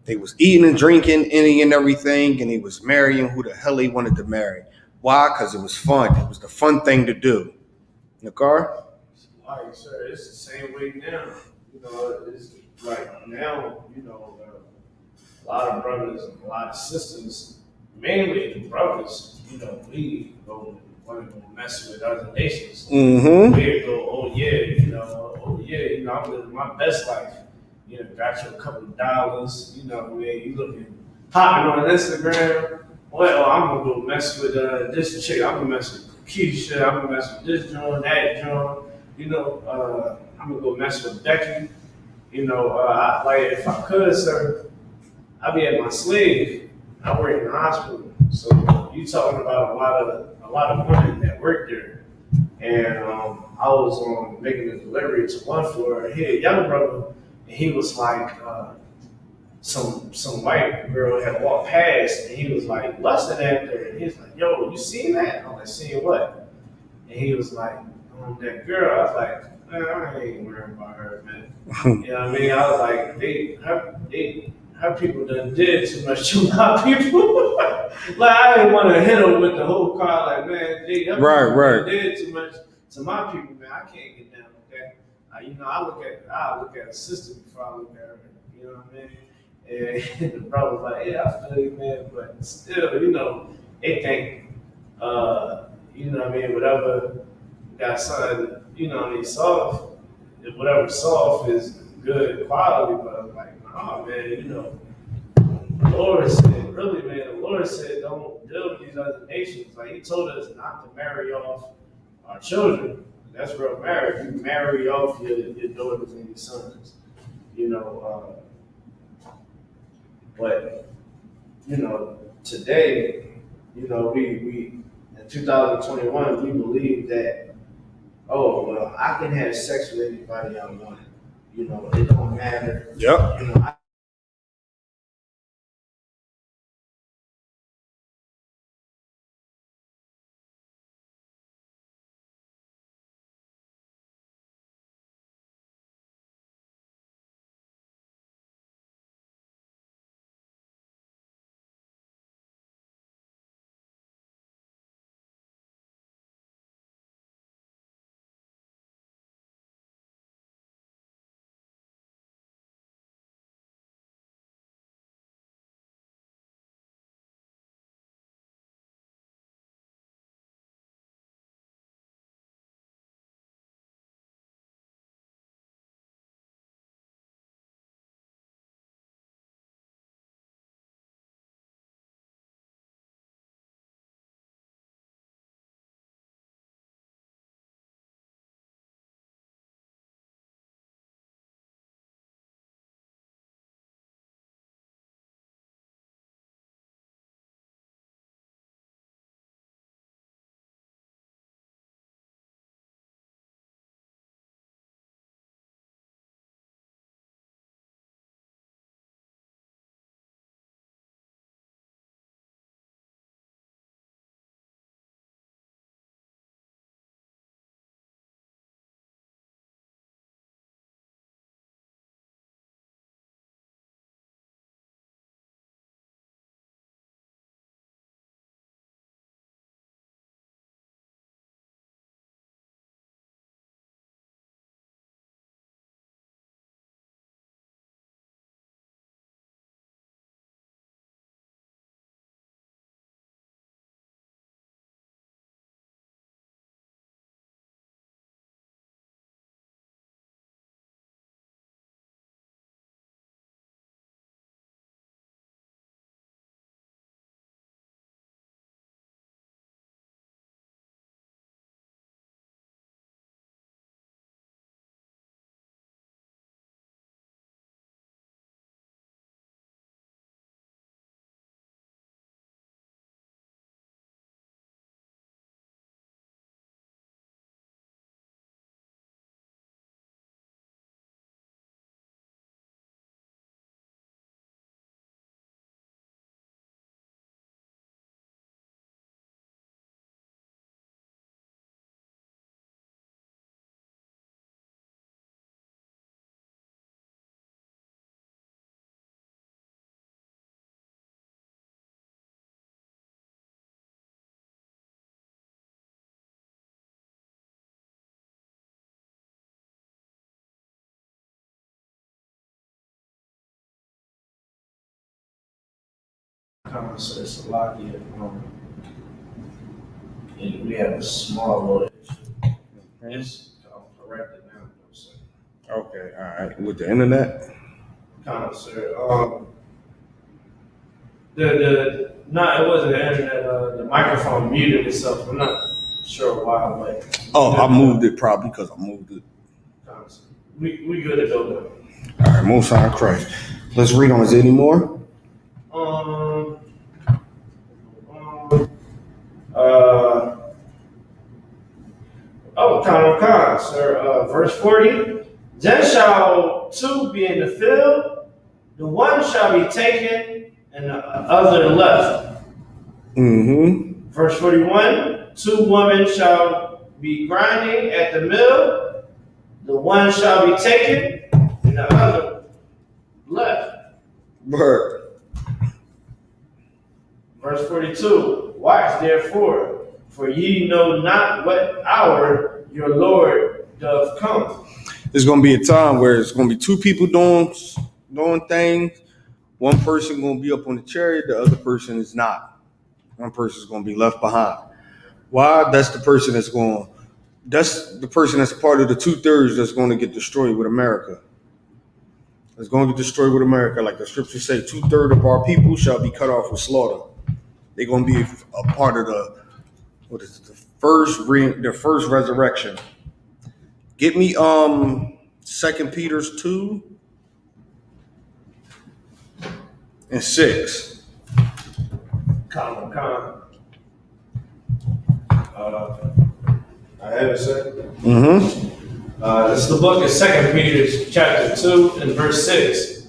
They was eating and drinking any and everything, and they was marrying who the hell they wanted to marry. Why? Because it was fun. It was the fun thing to do. Nakar? Like, sir, it's the same way now. It's like now, a lot of brothers and a lot of sisters, mainly the brothers, we go want to go mess with other nations. Mm-hmm. We go, I'm living my best life. Got you a couple of dollars, you looking popping on Instagram. Well, I'm gonna go mess with this chick. I'm gonna mess with Keisha. I'm gonna mess with this joint, that joint. I'm gonna go mess with Becky. Like if I could, sir, I'd be at my slave. I work in the hospital, so you talking about a lot of women that work there. And I was making a delivery to one floor. He had a young brother, and he was like, some white girl had walked past, and he was like lusting at her, and he was like, "Yo, you seen that?" I'm like, "Seeing what?" And he was like, "That girl." I was like, "Man, I ain't worried about her, man." You know what I mean? I was like, her people done did too much to my people. Like I didn't want to hit them with the whole car. Like, man, Right. did too much to my people, man. I can't get down with that. I look at a sister before I look at her. You know what I mean? And the brother was like, "Yeah, I feel you, man, but still, they think, what I mean, whatever got something, soft, whatever soft is good quality, but I'm like, nah, man, the Lord said, really, man, the Lord said, don't deal with these other nations. Like, He told us not to marry off our children. That's real marriage. You marry off your daughters and your sons, but, today, we in 2021, we believe that, oh, well, I can have sex with anybody I want. It don't matter. Yep. I So it's a lot here. And we have a small little issue. It's corrected now, sir. Okay, all right. With the internet? Sir. It wasn't the internet. The microphone muted itself. I'm not sure why, but Oh, I moved it probably because I moved it. We good to go though. All right, most high Christ. Let's read on. Is there any more? Sir. Verse 40. Then shall two be in the field, the one shall be taken, and the other left. Mm-hmm. Verse 41. Two women shall be grinding at the mill, the one shall be taken, and the other left. Word. Verse 42. Watch therefore, for ye know not what hour your Lord doth come. There's gonna be a time where it's gonna be two people doing things. One person gonna be up on the chariot, the other person is not. One person is gonna be left behind. Why? That's the person that's part of the 2/3 that's going to get destroyed with America. It's going to get destroyed with America. Like the scriptures say, 2/3 of our people shall be cut off with slaughter. They're going to be a part of the first resurrection. Get me 2 Peter 2 and 6. I have it, sir. Mm-hmm. This is the book of 2 Peter chapter 2 and verse 6.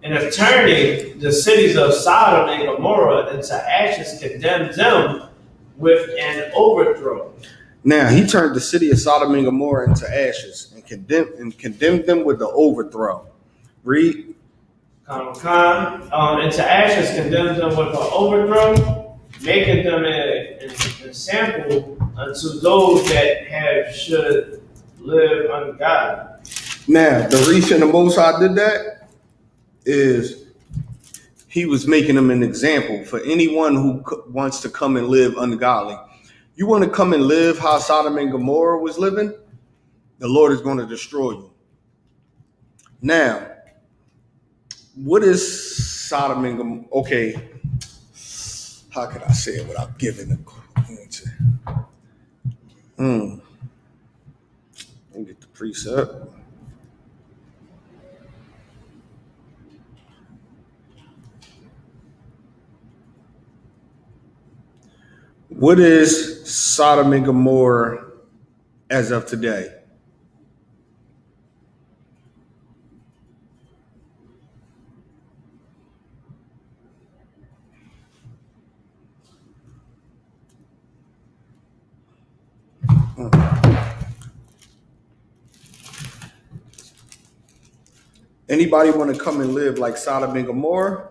And of turning the cities of Sodom and Gomorrah into ashes, condemned them with an overthrow. Now he turned the city of Sodom and Gomorrah into ashes and condemned them with the overthrow. Read. Into ashes, condemned them with an overthrow, making them an example unto those that should live ungodly. Now, the reason the Most High did that is he was making them an example for anyone who wants to come and live ungodly. You want to come and live how Sodom and Gomorrah was living? The Lord is going to destroy you. Now, what is Sodom and Gomorrah? Okay, how can I say it without giving the answer? Let me get the precept. What is Sodom and Gomorrah as of today? Anybody want to come and live like Sodom and Gomorrah?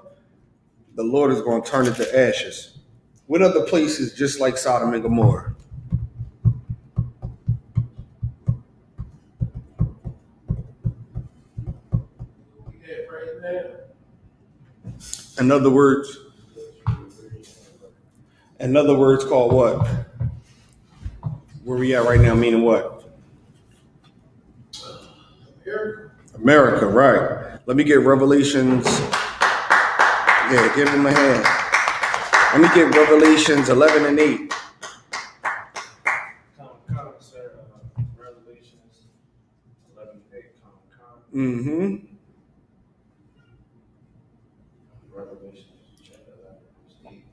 The Lord is going to turn it to ashes. What other places just like Sodom and Gomorrah? In other words, called what? Where we at right now, meaning what? America, right. Let me get Revelations. Yeah, give him a hand. Let me get Revelations 11 and 8. Sir. Revelations 11 and 8. Mm-hmm. Revelation chapter 11, verse 8.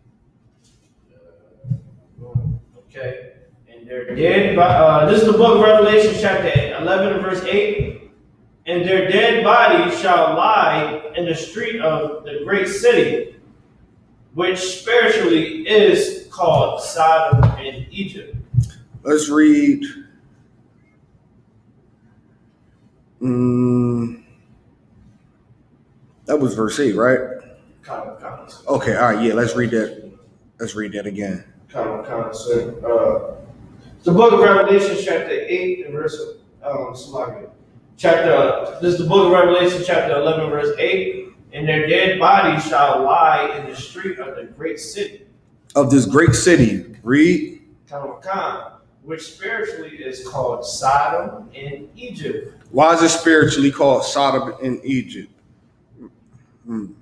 Okay. And they're dead by, this is the book of Revelation chapter 11 and verse 8. And their dead bodies shall lie in the street of the great city, which spiritually is called Sodom and Egypt. Let's read. That was verse 8, right? Okay, all right, yeah, let's read that. Let's read that again. Sir. The book of Revelation chapter 8 and verse this is the book of Revelation chapter 11 verse 8. and their dead bodies shall lie in the street of the great city. Of this great city. Read. Which spiritually is called Sodom in Egypt. Why is it spiritually called Sodom in Egypt? In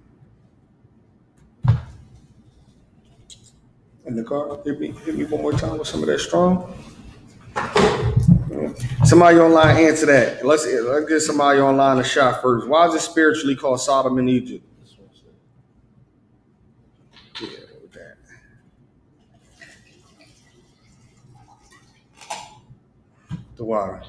the car, hit me one more time with some of that strong. Somebody online answer that. Let's get somebody online a shot first. Why is it spiritually called Sodom in Egypt? Yeah, with that. The water.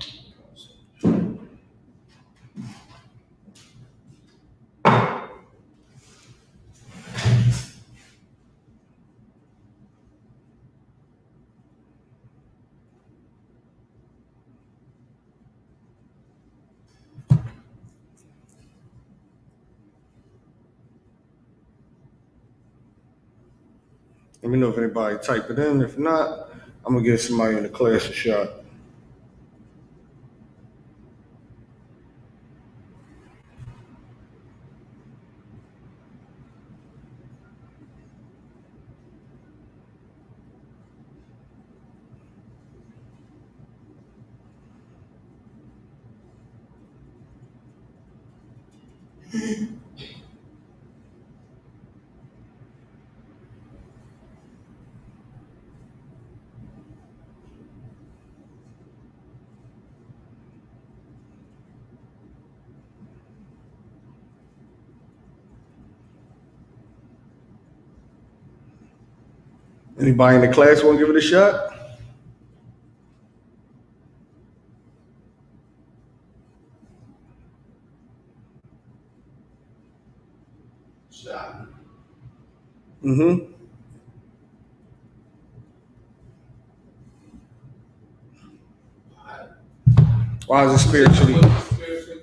Let me know if anybody type it in. If not, I'm gonna give somebody in the class a shot. Anybody in the class want to give it a shot? Shot. Mm-hmm. Why is it spiritually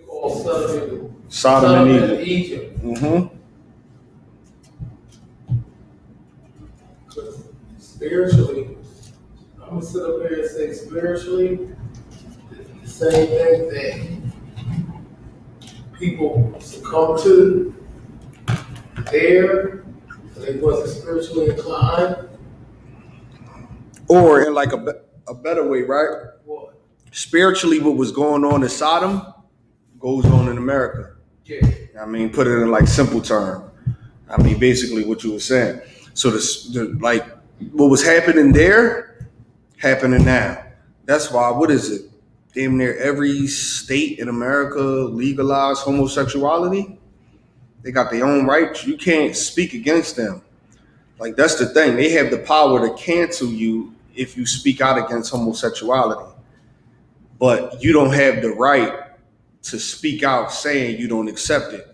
called Sodom in Egypt? Egypt. Mm-hmm. Spiritually, I'm gonna sit up here and say spiritually, the same thing that people succumb to there, they wasn't spiritually inclined. Or in like a better way, right? What? Spiritually, what was going on in Sodom goes on in America. Yeah. I mean, put it in like simple term. I mean, basically what you were saying. So like what was happening there, happening now. That's why, what is it? Damn near every state in America legalized homosexuality. They got their own rights. You can't speak against them. Like, that's the thing. They have the power to cancel you if you speak out against homosexuality. But you don't have the right to speak out saying you don't accept it.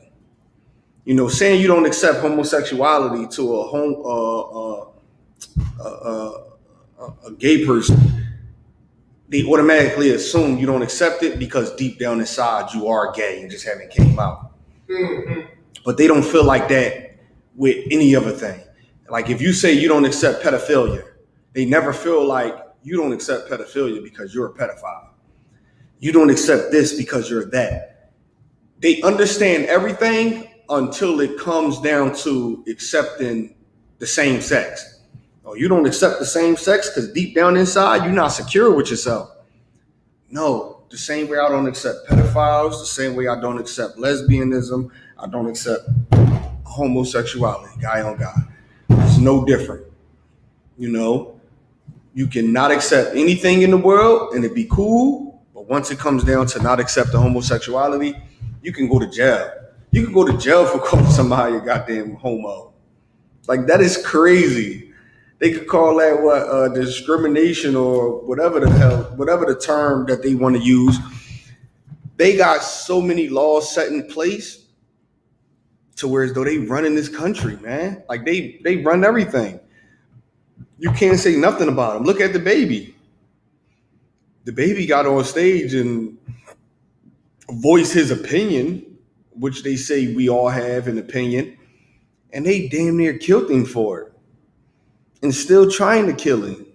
You know, saying you don't accept homosexuality to a gay person, they automatically assume you don't accept it because deep down inside you are gay and just haven't came out. Mm-hmm. But they don't feel like that with any other thing. Like if you say you don't accept pedophilia, they never feel like you don't accept pedophilia because you're a pedophile. You don't accept this because you're that. They understand everything until it comes down to accepting the same sex. Oh, you don't accept the same sex because deep down inside, you're not secure with yourself. No, the same way I don't accept pedophiles, the same way I don't accept lesbianism, I don't accept homosexuality, guy on guy. It's no different. You know, you cannot accept anything in the world and it'd be cool, but once it comes down to not accepting homosexuality, you can go to jail. You can go to jail for calling somebody a goddamn homo. Like, that is crazy. They could call that discrimination or whatever the hell, whatever the term that they want to use. They got so many laws set in place to where as though they run in this country, man. Like they run everything. You can't say nothing about them. Look at the baby. The baby got on stage and voiced his opinion, which they say we all have an opinion, and they damn near killed him for it. And still trying to kill him.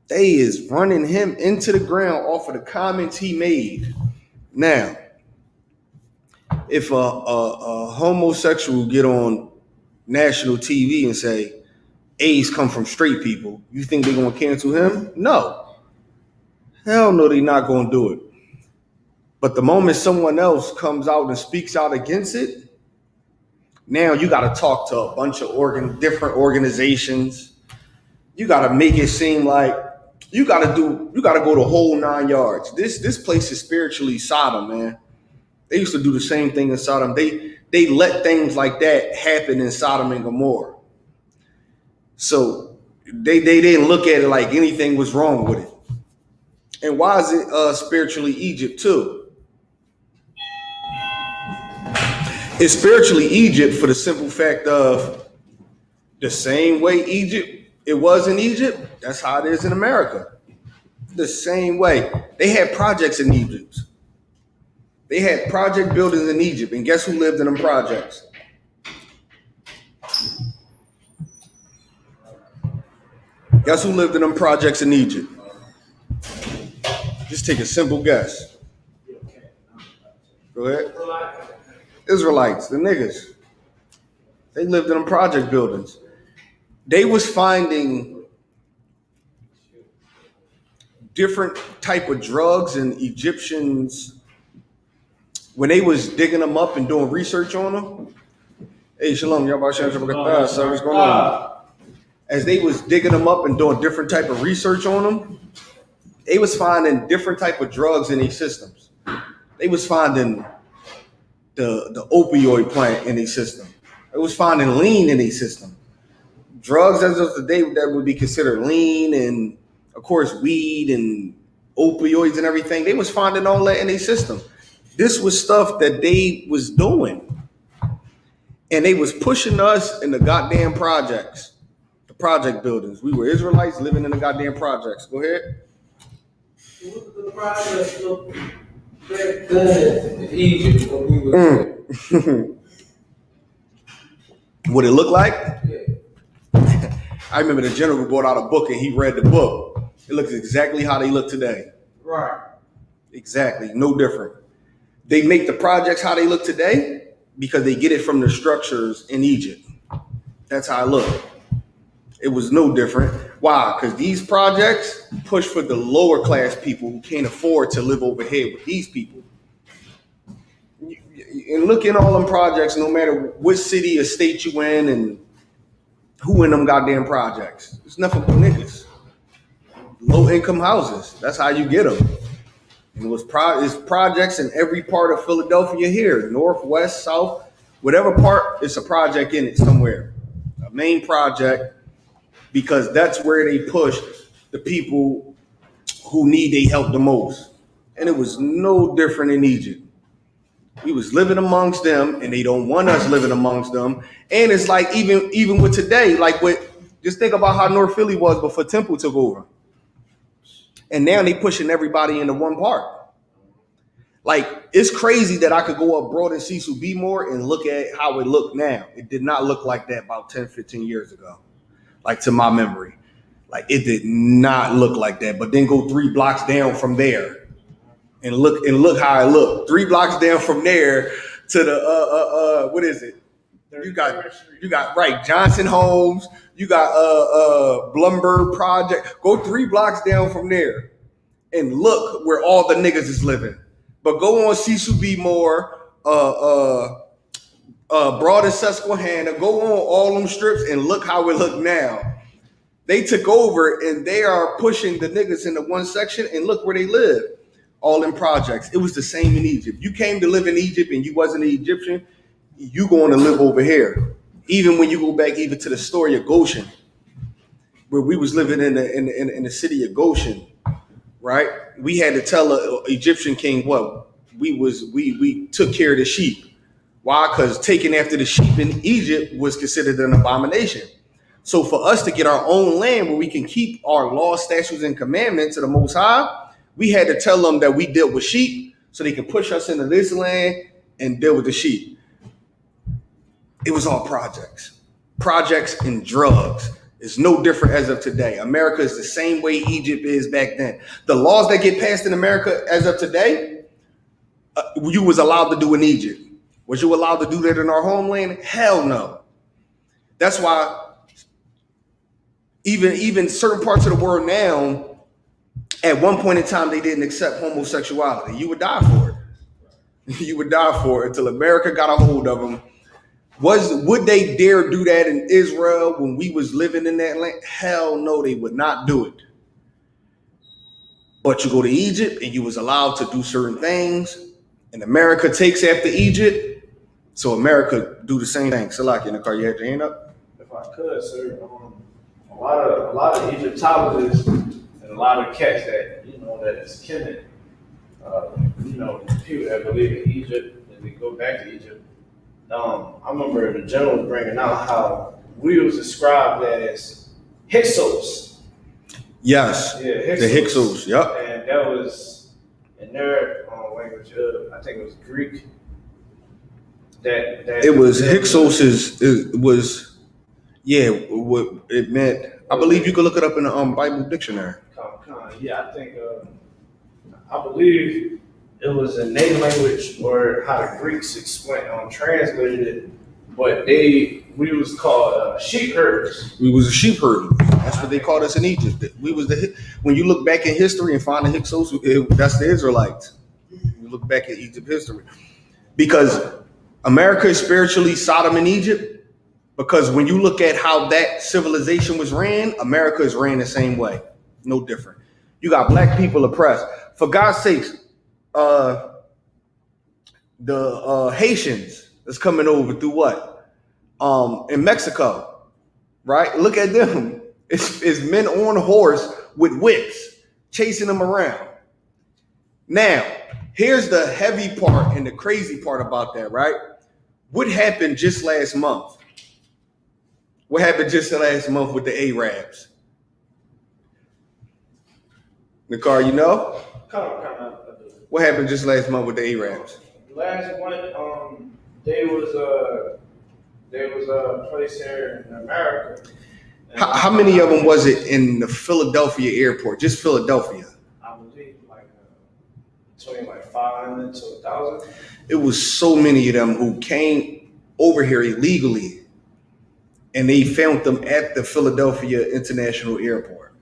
They is running him into the ground off of the comments he made. Now, If a homosexual get on national TV and say AIDS come from straight people, you think they're gonna cancel him? No. Hell no, they're not gonna do it. But the moment someone else comes out and speaks out against it, now you got to talk to a bunch of different organizations. You got to make it seem like you got to go the whole 9 yards. This place is spiritually Sodom, man. They used to do the same thing in Sodom. They let things like that happen in Sodom and Gomorrah. So they didn't look at it like anything was wrong with it. And why is it spiritually Egypt too? It's spiritually Egypt for the simple fact of the same way it was in Egypt, that's how it is in America. The same way. They had projects in Egypt. They had project buildings in Egypt, and guess who lived in them projects? Guess who lived in them projects in Egypt? Just take a simple guess. Go ahead. Israelites, the niggas. They lived in them project buildings. They was finding different type of drugs in Egyptians when they was digging them up and doing research on them. Hey, shalom, y'all. What's going on? As they was digging them up and doing different type of research on them, they was finding different type of drugs in these systems. They was finding the opioid plant in these system. It was finding lean in these system. Drugs as of today that would be considered lean, and of course weed and opioids and everything. They was finding all that in their system. This was stuff that they was doing. And they was pushing us in the goddamn projects, the project buildings. We were Israelites living in the goddamn projects. Go ahead. What did the projects look back then in Egypt when we were there? What it looked like? Yeah. I remember the general brought out a book and he read the book. It looks exactly how they look today. Right. Exactly. No different. They make the projects how they look today because they get it from the structures in Egypt. That's how it looked. It was no different. Why? Because these projects push for the lower class people who can't afford to live over here with these people. And look in all them projects, no matter what city or state you in and who in them goddamn projects. It's nothing but niggas. Low income houses. That's how you get them. And it's projects in every part of Philadelphia here, north, west, south, whatever part, it's a project in it somewhere. A main project, because that's where they push the people who need their help the most. And it was no different in Egypt. We was living amongst them, and they don't want us living amongst them. And it's like even with today, like just think about how North Philly was before Temple took over. And now they pushing everybody into one part. Like, it's crazy that I could go abroad and see I.S.U.P.K more and look at how it looked now. It did not look like that about 10, 15 years ago. Like, to my memory. Like, it did not look like that. But then go 3 blocks down from there and look how it looked. 3 blocks down from there to the what is it? You got right, Johnson Homes, you got Blumberg Project. Go 3 blocks down from there and look where all the niggas is living. But go on I.S.U.P.K more, Broad and Susquehanna, go on all them strips and look how it look now. They took over and they are pushing the niggas into one section, and look where they live. All in projects. It was the same in Egypt. You came to live in Egypt and you wasn't an Egyptian, you going to live over here. Even when you go back even to the story of Goshen, where we was living in the city of Goshen, right? We had to tell an Egyptian king what we took care of the sheep. Why? Because taking after the sheep in Egypt was considered an abomination. So for us to get our own land where we can keep our laws, statutes, and commandments of the Most High, we had to tell them that we dealt with sheep so they can push us into this land and deal with the sheep. It was all projects and drugs. It's no different as of today. America is the same way Egypt is back then. The laws that get passed in America as of today, you was allowed to do in Egypt. Was you allowed to do that in our homeland? Hell no. That's why even certain parts of the world now, at one point in time, they didn't accept homosexuality. You would die for it. You would die for it until America got a hold of them. Would they dare do that in Israel when we was living in that land? Hell no, they would not do it. But you go to Egypt and you was allowed to do certain things, and America takes after Egypt, so America do the same thing. Salaki in the car, you had your hand up? If I could, sir, a lot of Egyptologists and a lot of cats that that is kindred, people that believe in Egypt and they go back to Egypt. I remember the general bringing out how we was described as Hyksos. Yes. Yeah, Hyksos. The Hyksos. Yep. And that was in their language. I think it was Greek. That it was Hyksos. What it meant. I believe you could look it up in the Bible dictionary. Yeah, I think. I believe it was a native language, or how the Greeks translated it. But we was called sheep herders. We was a sheep herder. That's what they called us in Egypt. We was when you look back in history and find the Hyksos, that's the Israelites. You look back at Egypt history, because America is spiritually Sodom in Egypt. Because when you look at how that civilization was ran, America is ran the same way, no different. You got black people oppressed. For God's sakes, the Haitians that's coming over through what? In Mexico, right? Look at them. It's men on a horse with whips chasing them around. Now, here's the heavy part and the crazy part about that, right? What happened just last month? What happened just last month with the Arabs? Nakar, you know? What happened just last month with the Arabs? Last one, there was a place here in America. How many of them was it in the Philadelphia airport? Just Philadelphia? I believe between 500 to 1,000. It was so many of them who came over here illegally, and they found them at the Philadelphia International Airport.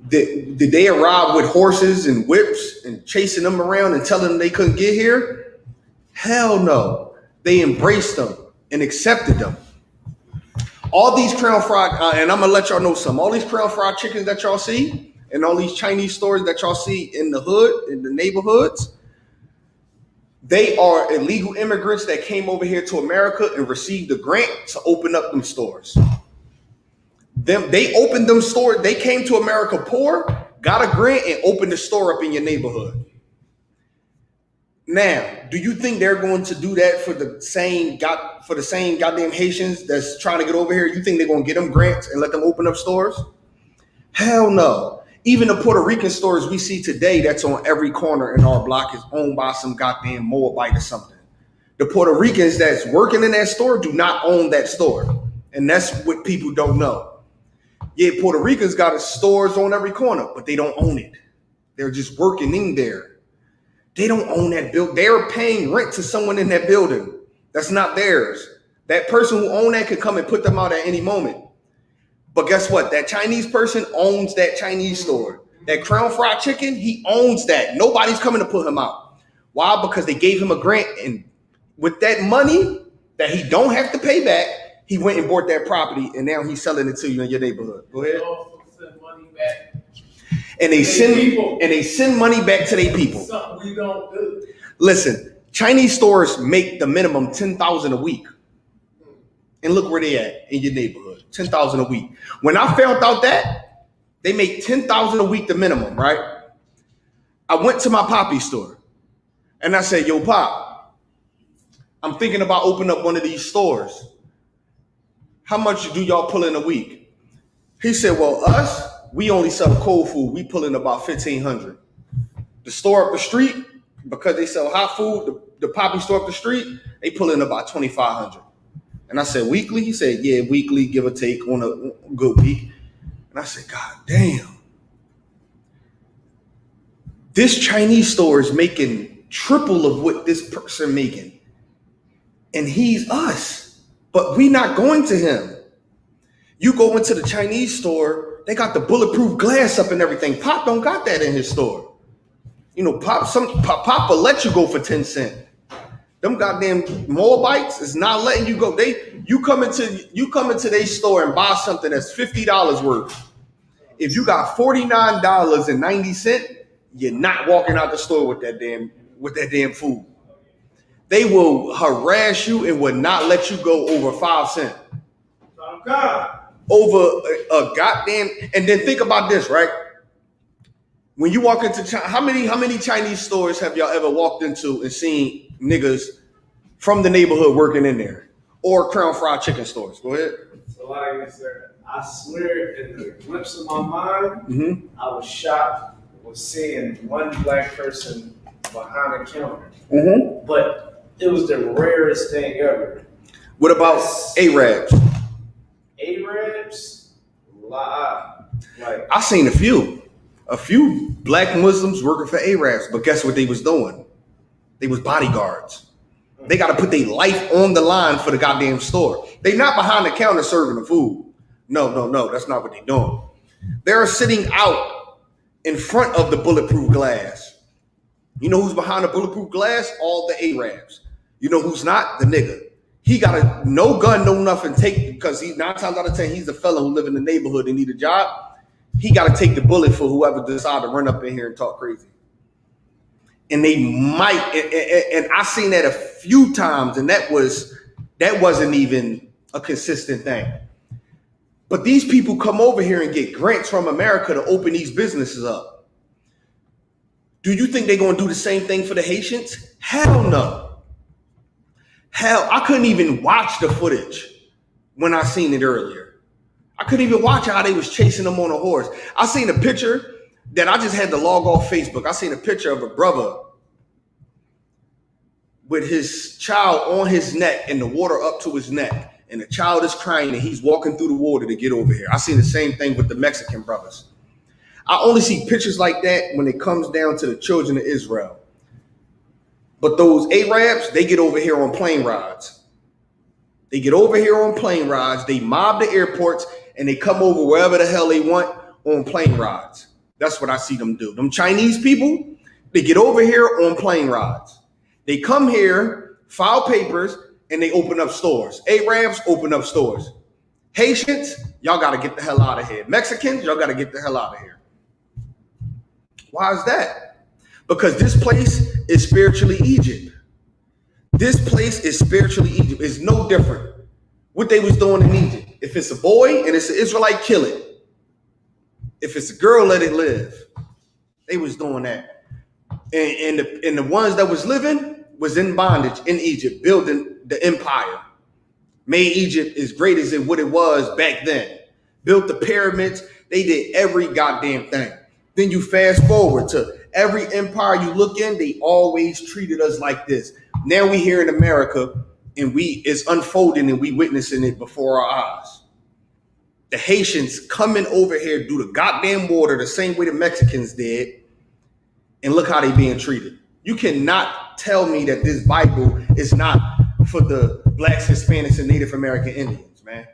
Did they arrive with horses and whips and chasing them around and telling them they couldn't get here? Hell no. They embraced them and accepted them. All these crown fried, and I'm going to let y'all know something. All these crown fried chickens that y'all see and all these Chinese stores that y'all see in the hood, in the neighborhoods, they are illegal immigrants that came over here to America and received a grant to open up them stores. They opened them stores. They came to America poor, got a grant, and opened a store up in your neighborhood. Now, do you think they're going to do that for the same goddamn Haitians that's trying to get over here? You think they're going to get them grants and let them open up stores? Hell no. Even the Puerto Rican stores we see today that's on every corner in our block is owned by some goddamn Moabite or something. The Puerto Ricans that's working in that store do not own that store. And that's what people don't know. Yeah, Puerto Ricans got stores on every corner, but they don't own it. They're just working in there. They don't own that building. They're paying rent to someone in that building. That's not theirs. That person who owns that could come and put them out at any moment. But guess what? That Chinese person owns that Chinese store. That Crown Fried Chicken, he owns that. Nobody's coming to put him out. Why? Because they gave him a grant, and with that money that he don't have to pay back, he went and bought that property, and now he's selling it to you in your neighborhood. Go ahead. They also send money back. And they send money back to their people. Something we don't do. Listen, Chinese stores make the minimum $10,000 a week. And look where they at in your neighborhood. $10,000 a week. When I found out that they make $10,000 a week the minimum, right? I went to my poppy store and I said, yo, Pop, I'm thinking about opening up one of these stores. How much do y'all pull in a week? He said, well, us, we only sell cold food. We pull in about $1,500. The store up the street, because they sell hot food, the poppy store up the street, they pull in about $2,500. And I said, weekly? He said, yeah, weekly, give or take on a good week. And I said, God damn. This Chinese store is making triple of what this person making. And he's us, but we not going to him. You go into the Chinese store, they got the bulletproof glass up and everything. Pop don't got that in his store. You know, Pop will let you go for 10 cents. Them goddamn Moabites is not letting you go. You come into their store and buy something that's $50 worth. If you got $49.90, you're not walking out the store with that damn food. They will harass you and will not let you go over 5 cents. Over a goddamn, and then think about this, right? When you walk into China, how many Chinese stores have y'all ever walked into and seen niggas from the neighborhood working in there? Or Crown Fried Chicken stores? Go ahead. So like, sir, I swear in the glimpse of my mind, I was shocked with seeing one black person behind a counter. But it was the rarest thing ever. What about Arabs? Arabs? Like, I seen a few black Muslims working for Arabs, but guess what they was doing? They was bodyguards. They got to put their life on the line for the goddamn store. They not behind the counter serving the food. No, that's not what they doing. They're sitting out in front of the bulletproof glass. You know who's behind the bulletproof glass? All the Arabs. You know who's not? The nigga. He got a no gun, no nothing take, because he 9 times out of 10, he's a fella who live in the neighborhood and need a job. He got to take the bullet for whoever decide to run up in here and talk crazy. And they might, and I seen that a few times, and that wasn't even a consistent thing. But these people come over here and get grants from America to open these businesses up. Do you think they're going to do the same thing for the Haitians? Hell no. Hell, I couldn't even watch the footage when I seen it earlier. I couldn't even watch how they was chasing them on a horse. I seen a picture that I just had to log off Facebook. I seen a picture of a brother with his child on his neck and the water up to his neck. And the child is crying and he's walking through the water to get over here. I seen the same thing with the Mexican brothers. I only see pictures like that when it comes down to the children of Israel. But those Arabs, they get over here on plane rides. They get over here on plane rides. They mob the airports and they come over wherever the hell they want on plane rides. That's what I see them do. Them Chinese people, they get over here on plane rides. They come here, file papers, and they open up stores. Arabs open up stores. Haitians, y'all got to get the hell out of here. Mexicans, y'all got to get the hell out of here. Why is that? Because this place is spiritually Egypt. This place is spiritually Egypt. It's no different. What they was doing in Egypt. If it's a boy and it's an Israelite, kill it. If it's a girl, let it live. They was doing that. And the ones that was living was in bondage in Egypt, building the empire. Made Egypt as great as what it was back then. Built the pyramids. They did every goddamn thing. Then you fast forward to every empire you look in, they always treated us like this. Now we here in America and it's unfolding and we witnessing it before our eyes. The Haitians coming over here do the goddamn water the same way the Mexicans did. And look how they being treated. You cannot tell me that this Bible is not for the blacks, Hispanics, and Native American Indians, man.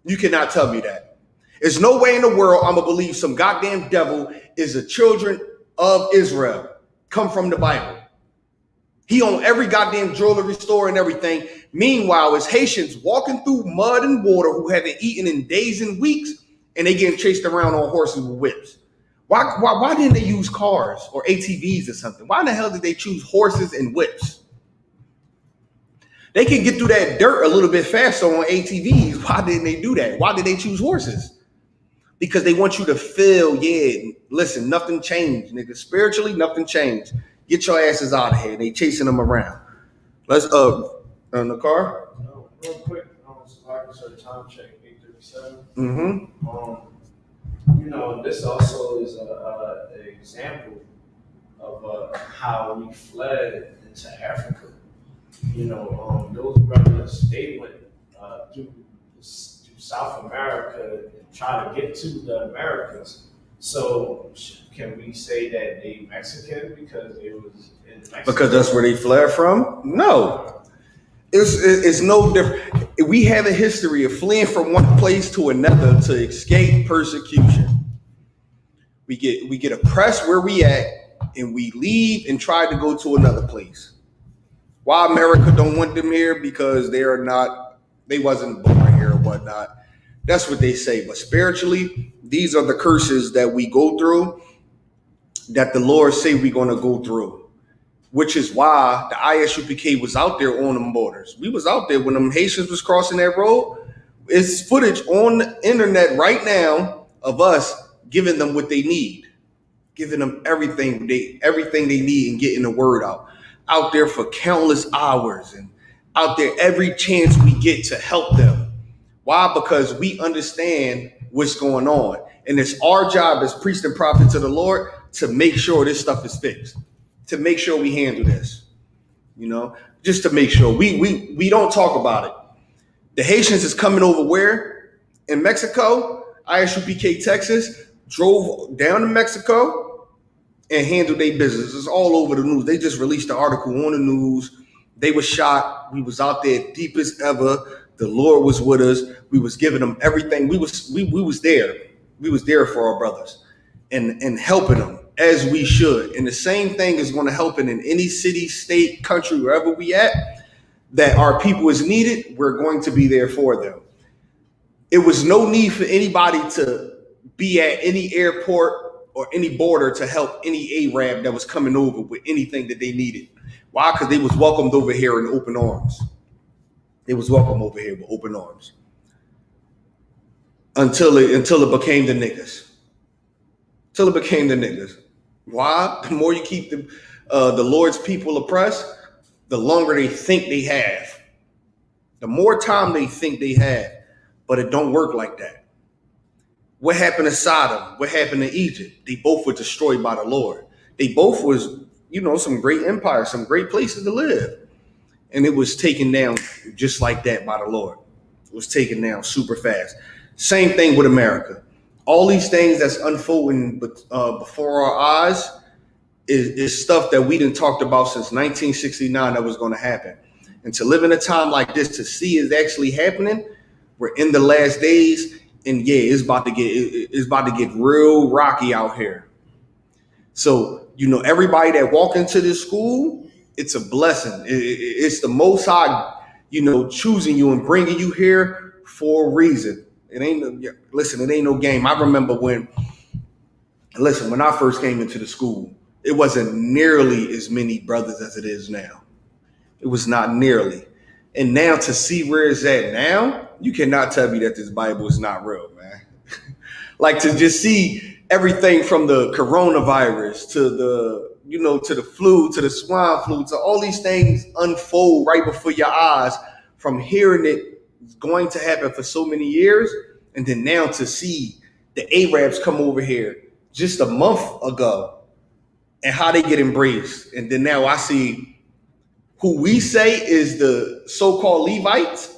You cannot tell me that. There's no way in the world I'm going to believe some goddamn devil is the children of Israel come from the Bible. He owned every goddamn jewelry store and everything. Meanwhile, it's Haitians walking through mud and water who haven't eaten in days and weeks, and they getting chased around on horses with whips. Why didn't they use cars or ATVs or something? Why in the hell did they choose horses and whips? They can get through that dirt a little bit faster on ATVs. Why didn't they do that? Why did they choose horses? Because they want you to feel, listen, nothing changed, nigga. Spiritually, nothing changed. Get your asses out of here. They chasing them around. Let's in the car. Real quick, so I can start time check 8:37. You know, this also is an example of how we fled into Africa. You know, those brothers, they went through South America and try to get to the Americas. So can we say that they Mexican because it was in Mexico? Because that's where they fled from? No. It's no different. We have a history of fleeing from one place to another to escape persecution. We get oppressed where we at, and we leave and try to go to another place. Why America don't want them here? Because they wasn't born here or whatnot. That's what they say. But spiritually, these are the curses that we go through, that the Lord say we're going to go through, which is why the I.S.U.P.K was out there on them borders. We was out there when them Haitians was crossing that road. It's footage on the internet right now of us giving them what they need, giving them everything they need and getting the word out there for countless hours and out there every chance we get to help them. Why? Because we understand what's going on. And it's our job as priests and prophets of the Lord to make sure this stuff is fixed, to make sure we handle this, just to make sure. We don't talk about it. The Haitians is coming over where? In Mexico. I.S.U.P.K Texas drove down to Mexico and handled their business. It's all over the news. They just released the article on the news. They were shot. We was out there deepest ever. The Lord was with us. We was giving them everything. We was there. We was there for our brothers and helping them as we should. And the same thing is going to happen in any city, state, country, wherever we at, that our people is needed. We're going to be there for them. It was no need for anybody to be at any airport or any border to help any Arab that was coming over with anything that they needed. Why? Because they was welcomed over here in open arms. They was welcomed over here with open arms until it became the niggas. Till it became the niggas. Why? The more you keep the Lord's people oppressed, the longer they think they have. The more time they think they have. But it don't work like that. What happened to Sodom? What happened to Egypt? They both were destroyed by the Lord. They both was, some great empires, some great places to live. And it was taken down just like that by the Lord. It was taken down super fast. Same thing with America. All these things that's unfolding before our eyes is stuff that we done talked about since 1969 that was going to happen. And to live in a time like this, to see it actually happening, we're in the last days, and it's about to get real rocky out here. So, everybody that walk into this school, it's a blessing. It's the Most High, choosing you and bringing you here for a reason. It ain't no game. I remember when I first came into the school, it wasn't nearly as many brothers as it is now. It was not nearly. And now to see where it's at now, you cannot tell me that this Bible is not real, man. Like to just see everything from the coronavirus to the flu, to the swine flu, to all these things unfold right before your eyes, from hearing it going to happen for so many years. And then now to see the Arabs come over here just a month ago and how they get embraced. And then now I see who we say is the so-called Levites,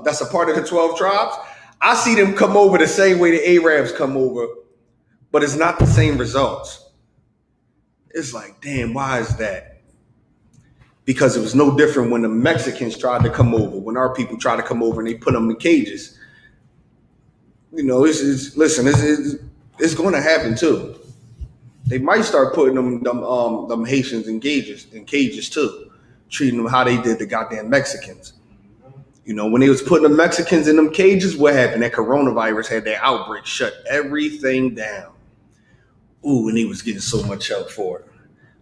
that's a part of the 12 tribes. I see them come over the same way the Arabs come over, but it's not the same results. It's like, damn, why is that? Because it was no different when the Mexicans tried to come over, when our people tried to come over and they put them in cages. It's going to happen too. They might start putting them Haitians in cages too, treating them how they did the goddamn Mexicans. When they was putting the Mexicans in them cages, what happened? That coronavirus had that outbreak, shut everything down. Ooh, and he was getting so much help for it.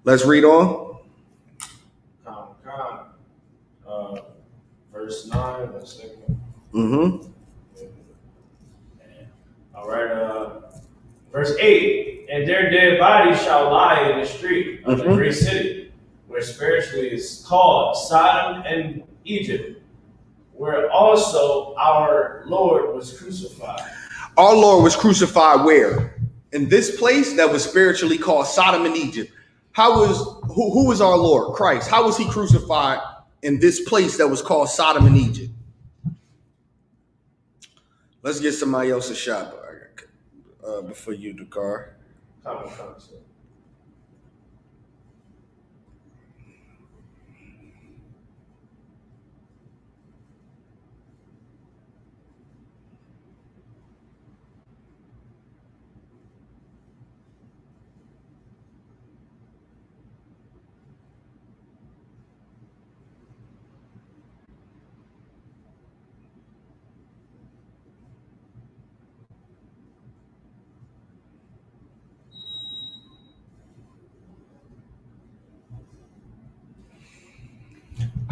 Let's read on. Verse 9, one second. Mm-hmm. All right. Verse 8, and their dead bodies shall lie in the street of the great city, where spiritually is called Sodom and Egypt, where also our Lord was crucified. Our Lord was crucified where? In this place that was spiritually called Sodom and Egypt. Who was our Lord? Christ. How was he crucified in this place that was called Sodom and Egypt? Let's get somebody else a shot before you, Dakar. Come.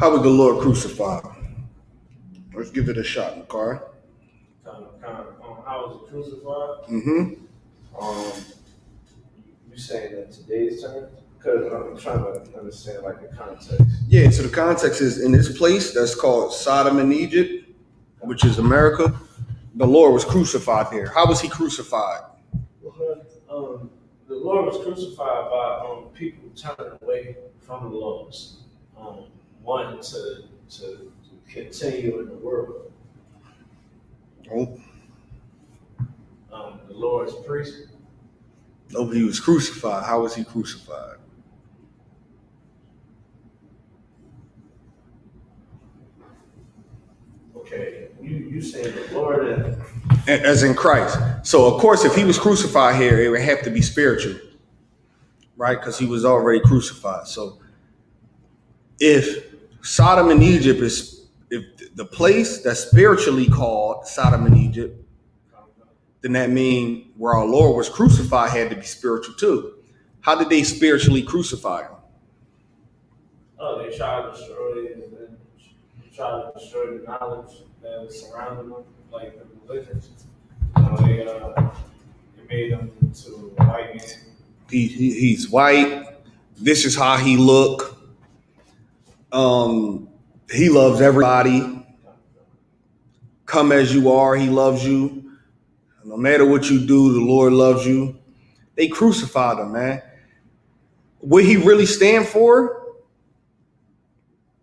How was the Lord crucified? Let's give it a shot, McCarr. How was it crucified? Mm-hmm. You saying that today's terms? Because I'm trying to understand like the context. Yeah, so the context is in this place that's called Sodom and Egypt, which is America. The Lord was crucified there. How was he crucified? The Lord was crucified by people turning away from the laws, wanting to continue in the world. Oh. The Lord's priest. No, he was crucified. How was he crucified? Okay, you saying the Lord and As in Christ. So, of course, if he was crucified here, it would have to be spiritual, right? Because he was already crucified. So, if Sodom and Egypt is, if the place that's spiritually called Sodom and Egypt, then that means where our Lord was crucified had to be spiritual too. How did they spiritually crucify him? oh, they tried to destroy it, and then tried to destroy the knowledge that was surrounding them, like the religions. They made him into a white man. He's white. This is how he look. He loves everybody. Come as you are, he loves you. No matter what you do, the Lord loves you. They crucified him, man. What he really stand for?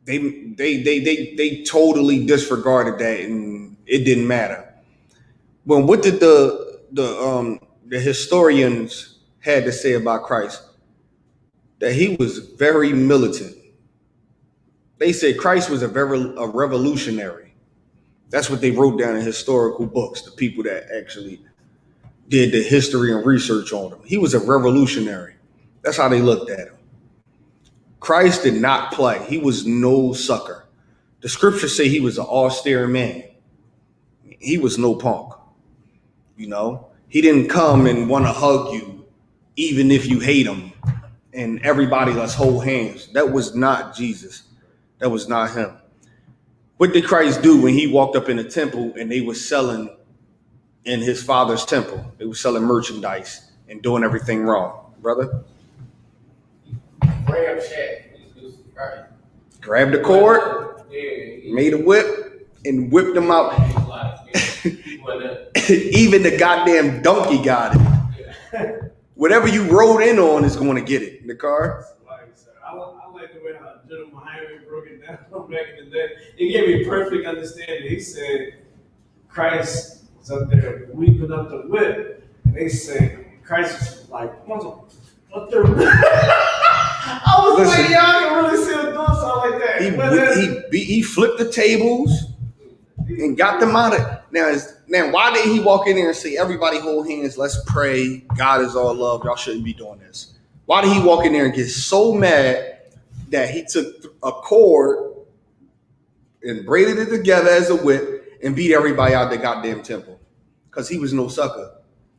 They totally disregarded that, and it didn't matter. Well, what did the historians had to say about Christ? That he was very militant. They said Christ was a revolutionary. That's what they wrote down in historical books, the people that actually did the history and research on him. He was a revolutionary. That's how they looked at him. Christ did not play. He was no sucker. The scriptures say he was an austere man. He was no punk. You know, he didn't come and want to hug you, even if you hate him. And everybody, let's hold hands. That was not Jesus. That was not him. What did Christ do when he walked up in the temple and they were selling in his father's temple? They were selling merchandise and doing everything wrong, brother. Grabbed the cord, made a whip, and whipped them out. Even the goddamn donkey got it. Whatever you rode in on is going to get it in the car. I like the way how GEN.YAHANNA broke it down back in the day. It gave me perfect understanding. He said Christ was up there weeping up the whip, and they said Christ was like, what the? I was Listen, like, y'all can really see him doing something like that. He flipped the tables and got them out of. Now, why did he walk in there and say, everybody hold hands, let's pray, God is all love, y'all shouldn't be doing this? Why did he walk in there and get so mad that he took a cord and braided it together as a whip and beat everybody out the goddamn temple? Because he was no sucker.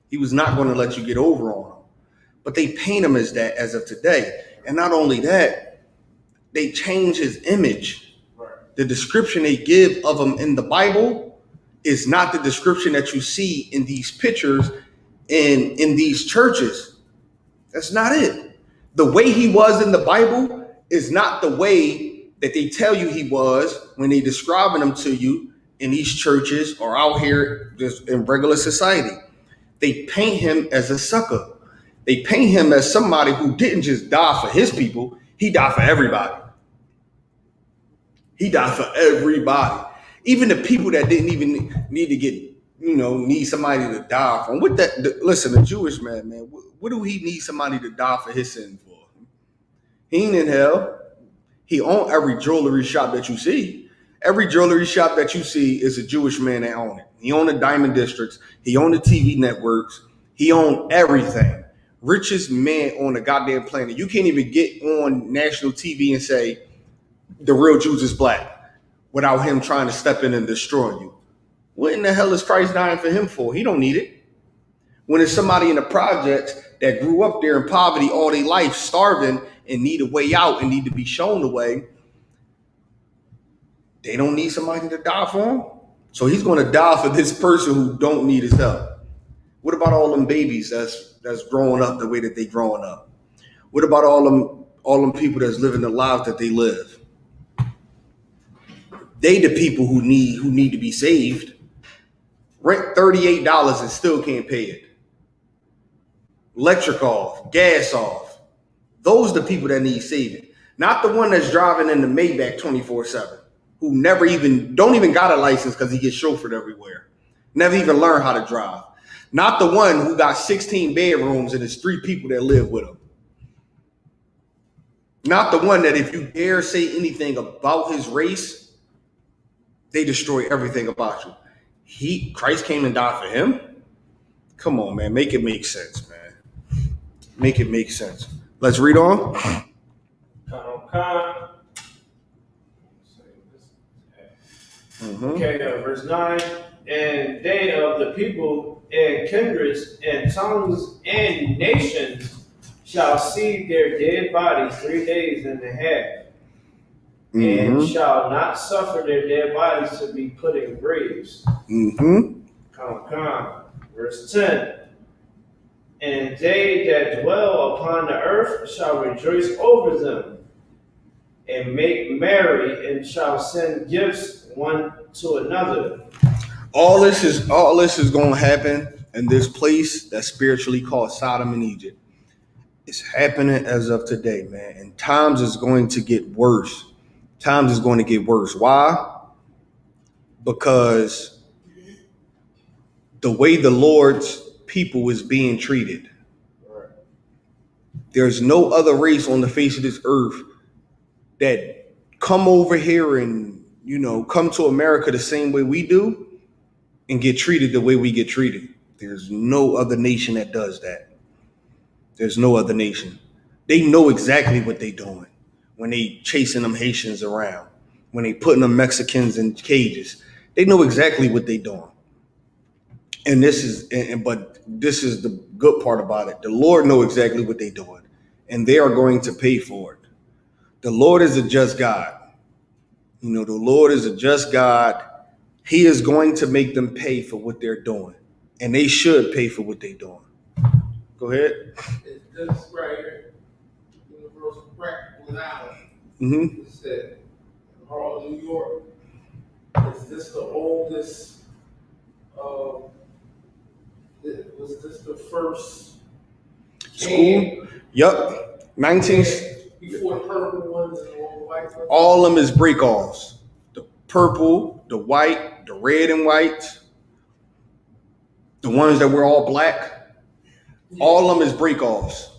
He was not going to let you get over on him. But they paint him as that as of today. And not only that, they change his image. The description they give of him in the Bible is not the description that you see in these pictures and in these churches. That's not it. The way he was in the Bible is not the way that they tell you he was when they describing him to you in these churches or out here just in regular society. They paint him as a sucker. They paint him as somebody who didn't just die for his people. He died for everybody. He died for everybody. Even the people that didn't even need to get, need somebody to die for. What that? Listen, a Jewish man, what do he need somebody to die for his sin for? He ain't in hell. He owned every jewelry shop that you see. Every jewelry shop that you see is a Jewish man that owned it. He owned the diamond districts. He owned the TV networks. He owned everything. Richest man on the goddamn planet. You can't even get on national TV and say the real Jews is black without him trying to step in and destroy you. What in the hell is Christ dying for him for? He don't need it. When it's somebody in the projects that grew up there in poverty all their life, starving and need a way out and need to be shown the way, they don't need somebody to die for them. So he's going to die for this person who don't need his help. What about all them babies that's growing up the way that they growing up? What about all them people that's living the lives that they live? They the people who need to be saved. Rent $38 and still can't pay it. Electric off, gas off. Those are the people that need saving. Not the one that's driving in the Maybach 24/7, who don't even got a license because he gets chauffeured everywhere. Never even learned how to drive. Not the one who got 16 bedrooms and there's 3 people that live with him. Not the one that if you dare say anything about his race, they destroy everything about you. Christ came and died for him? Come on, man. Make it make sense, man. Make it make sense. Let's read on. Okay, verse 9. And they of the people and kindreds and tongues and nations shall see their dead bodies 3 days and a half, and shall not suffer their dead bodies to be put in graves. Verse 10. And they that dwell upon the earth shall rejoice over them, and make merry, and shall send gifts one to another. All this is going to happen in this place that's spiritually called Sodom and Egypt. It's happening as of today, man. And times is going to get worse. Times is going to get worse. Why? Because the way the Lord's people is being treated. There's no other race on the face of this earth that come over here and, come to America the same way we do and get treated the way we get treated. There's no other nation that does that. There's no other nation. They know exactly what they're doing when they chasing them Haitians around, when they putting them Mexicans in cages. They know exactly what they're doing. And but this is the good part about it. The Lord know exactly what they're doing, and they are going to pay for it. The Lord is a just God. The Lord is a just God. He is going to make them pay for what they're doing, and they should pay for what they're doing. Go ahead. It's this right here, universal practical knowledge. It said, in Harlem, New York, is this the oldest? Was this the first school? Yep. 19. Before the purple ones and all the white ones? All of them is break-offs. The purple, the white, the red and white, the ones that were all black. Yeah. All of them is break-offs.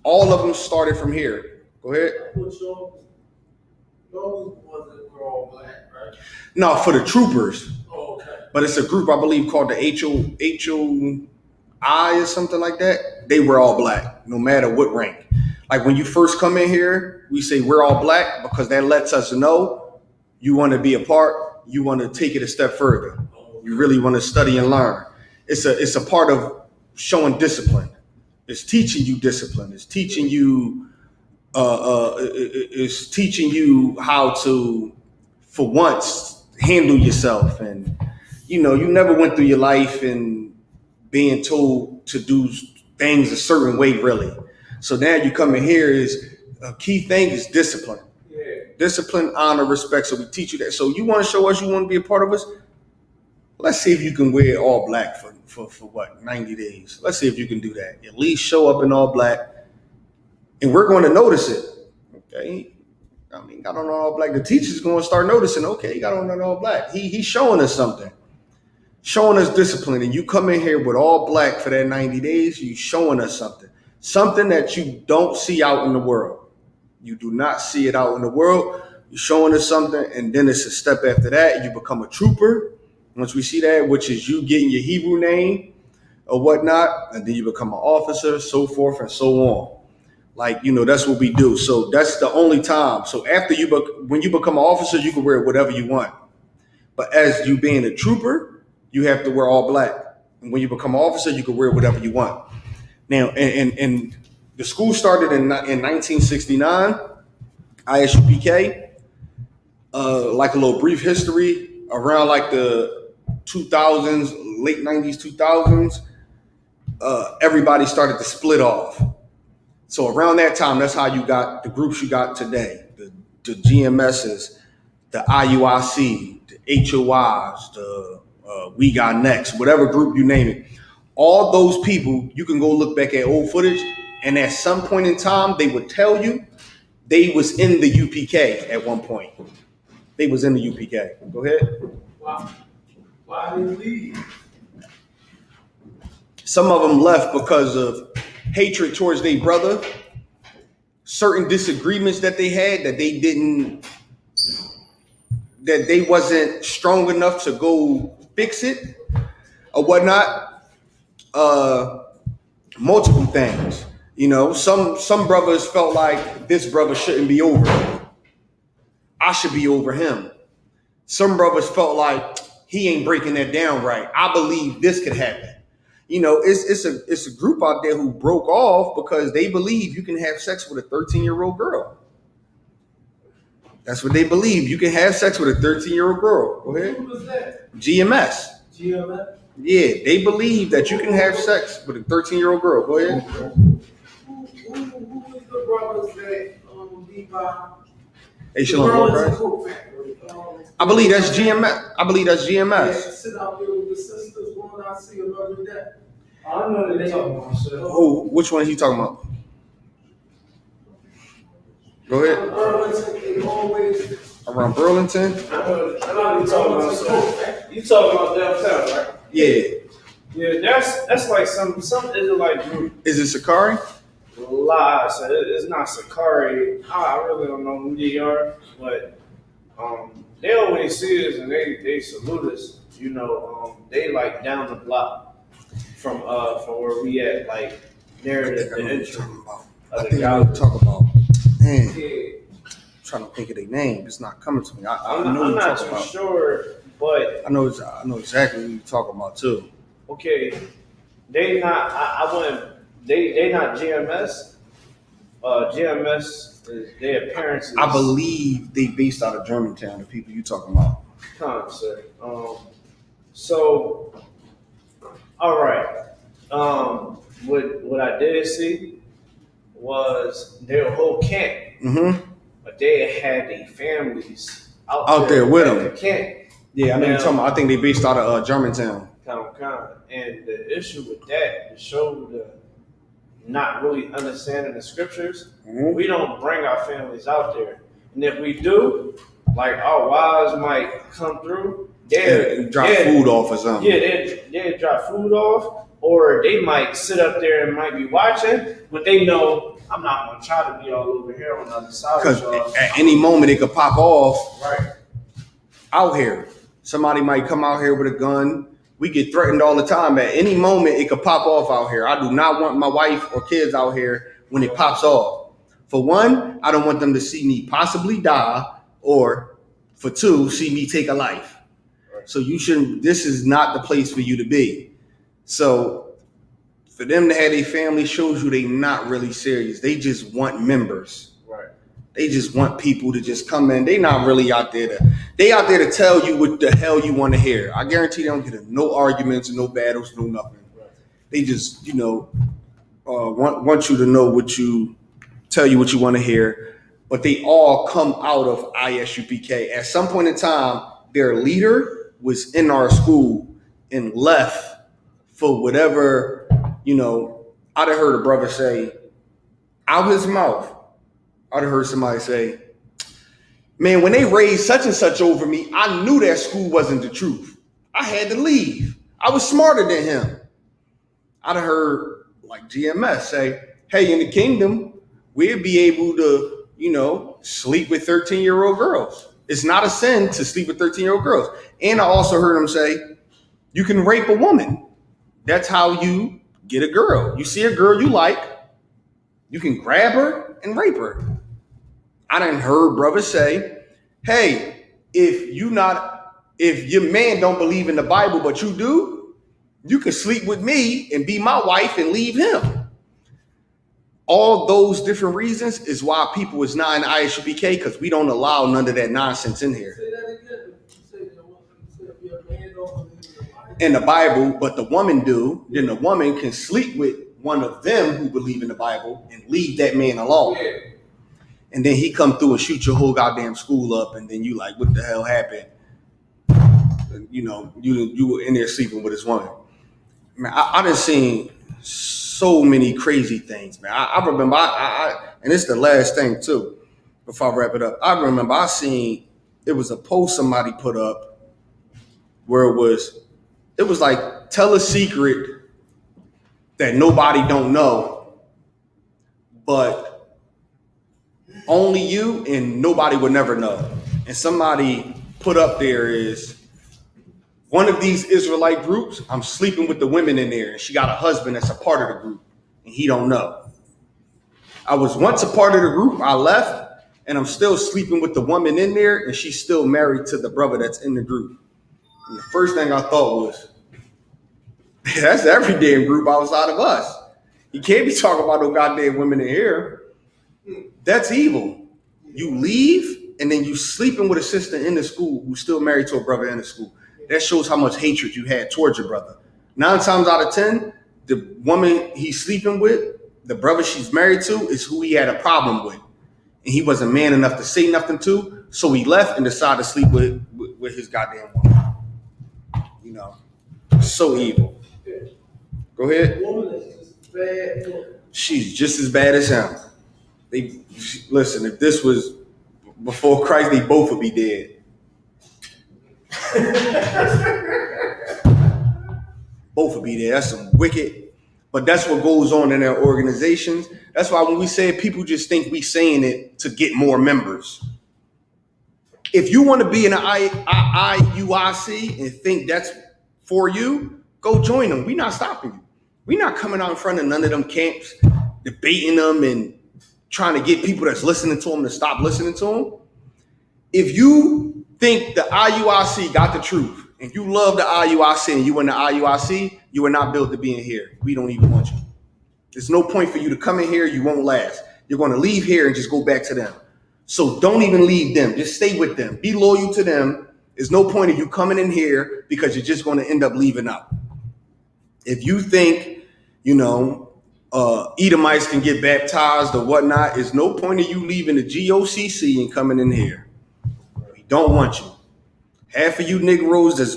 All of them started from here. Go ahead. Those ones that were all black, right? No, for the troopers. Oh, okay. But it's a group, I believe, called the HOI or something like that. They were all black, no matter what rank. Like when you first come in here, we say we're all black because that lets us know you want to be a part. You want to take it a step further. You really want to study and learn. It's a part of showing discipline. It's teaching you discipline. It's teaching you how to, for once, handle yourself. And you never went through your life and being told to do things a certain way, really. So now you come in here is a key thing is discipline. Yeah. Discipline, honor, respect. So we teach you that. So you want to show us you want to be a part of us? Let's see if you can wear all black for what, 90 days. Let's see if you can do that. At least show up in all black. And we're going to notice it. Okay. I mean, got on all black. The teacher's going to start noticing, okay, he got on all black. He's showing us something. Showing us discipline. And you come in here with all black for that 90 days, you showing us something. Something that you don't see out in the world. You do not see it out in the world. You're showing us something, and then it's a step after that. You become a trooper. Once we see that, which is you getting your Hebrew name or whatnot, and then you become an officer, so forth and so on. Like, that's what we do. So that's the only time. So after when you become an officer, you can wear whatever you want. But as you being a trooper, you have to wear all black. And when you become an officer, you can wear whatever you want. Now, and the school started in 1969, I.S.U.P.K. like a little brief history around like the 2000s, late 90s, 2000s, everybody started to split off. So around that time, that's how you got the groups you got today, the GMSs, the IUIC, the HOIs, the We Got Next, whatever group you name it. All those people, you can go look back at old footage, and at some point in time, they would tell you they was in the UPK at one point. They was in the UPK. Go ahead. Why did he leave? Some of them left because of hatred towards their brother, certain disagreements that they had that they wasn't strong enough to go fix it or whatnot. Multiple things. Some brothers felt like this brother shouldn't be over me. I should be over him. Some brothers felt like he ain't breaking that down right. I believe this could happen. It's a group out there who broke off because they believe you can have sex with a 13-year-old girl. That's what they believe. You can have sex with a 13-year-old girl. Go ahead. Who was that? GMS. GMS? Yeah, they believe that you can have sex with a 13-year-old girl. Go ahead. Who was the brothers that be by Hey, Shalom, bro. I believe that's GMS. Yeah, sit out there with the sisters going out see them every day. I know what they're talking about, sir. Oh, which one is he talking about? Go ahead. They always Around Burlington? I know what you're talking about, sir. You talking about downtown, right? Yeah. Yeah, that's like some Israelite group. Is it Sakari? Lies. It's not Sakari. I really don't know who they are, but they always see us and they salute us. They like down the block from where we at, like near the entry I of think the I know what gallery. you're talking about. Man, yeah. I'm trying to think of their name. It's not coming to me. I I'm know what you're not talking too about. sure, but I know exactly what you're talking about too. okay, they not. I wouldn't. They not GMS. GMS is their appearances. I believe they based out of Germantown. The people you talking about. Concept. So, all right. What I did see was their whole camp, but they had their families Out there with at them. the camp. Yeah, I know Now- you're talking about. I think they based out of Germantown. Kind. And the issue with that, to show the not really understanding the scriptures, we don't bring our families out there. And if we do, like our wives might come through, And drop food off or something. Yeah, they drop food off, or they might sit up there and might be watching, but they know I'm not gonna try to be all over here on the other side. Because at any moment it could pop off right. out here. Somebody might come out here with a gun. We get threatened all the time. At any moment it could pop off out here. I do not want my wife or kids out here when it pops off. For one, I don't want them to see me possibly die, or for two, see me take a life. So this is not the place for you to be. So for them to have a family shows you they not really serious. They just want members. Right. They just want people to just come in. They not really out there to tell you what the hell you want to hear. I guarantee they don't get in no arguments, no battles, no nothing. Right. They just, want you to know tell you what you want to hear. But they all come out of I.S.U.P.K. At some point in time, their leader was in our school and left for whatever, I'd have heard a brother say out his mouth. I'd have heard somebody say, man, when they raised such and such over me, I knew that school wasn't the truth. I had to leave. I was smarter than him. I'd have heard like GMS say, hey, in the kingdom, we'll be able to, sleep with 13-year-old girls. It's not a sin to sleep with 13-year-old girls. And I also heard him say, you can rape a woman. That's how you get a girl. You see a girl you like, you can grab her and rape her. I done heard brothers say, hey, if your man don't believe in the Bible, but you do, you can sleep with me and be my wife and leave him. All those different reasons is why people is not in I.S.U.P.K, because we don't allow none of that nonsense in here. Say that again. You said your man don't believe In the Bible, but the woman do, then the woman can sleep with one of them who believe in the Bible and leave that man alone. Yeah. And then he come through and shoot your whole goddamn school up, and then you like, what the hell happened? You know, you were in there sleeping with this woman. Man, I done seen so many crazy things, man. I remember, and it's the last thing too, before I wrap it up. I remember I seen, it was a post somebody put up where it was like, tell a secret that nobody don't know, but only you and nobody would never know. And somebody put up there is, one of these Israelite groups, I'm sleeping with the women in there, and she got a husband that's a part of the group, and he don't know. I was once a part of the group, I left, and I'm still sleeping with the woman in there, and she's still married to the brother that's in the group. And the first thing I thought was, that's every damn group outside of us. You can't be talking about no goddamn women in here. That's evil. You leave, and then you sleeping with a sister in the school who's still married to a brother in the school. That shows how much hatred you had towards your brother. 9 times out of 10, the woman he's sleeping with, the brother she's married to, is who he had a problem with. And he wasn't man enough to say nothing to, so he left and decided to sleep with his goddamn woman. You know, so evil. Go ahead. woman is just bad. She's just as bad as him. Listen, if this was before Christ, they both would be dead. Both would be there. That's some wicked, but that's what goes on in their organizations. That's why when we say it, people just think we saying it to get more members. If you want to be in an IUIC and think that's for you, go join them. We're not stopping you. We're not coming out in front of none of them camps, debating them and trying to get people that's listening to them to stop listening to them. If you think the IUIC got the truth and you love the IUIC and you in the IUIC, you are not built to be in here. We don't even want you. There's no point for you to come in here. You won't last. You're going to leave here and just go back to them. So don't even leave them. Just stay with them. Be loyal to them. There's no point of you coming in here because you're just going to end up leaving out. If you think, Edomites can get baptized or whatnot, there's no point of you leaving the GOCC and coming in here. We don't want you. Half of you Negroes that's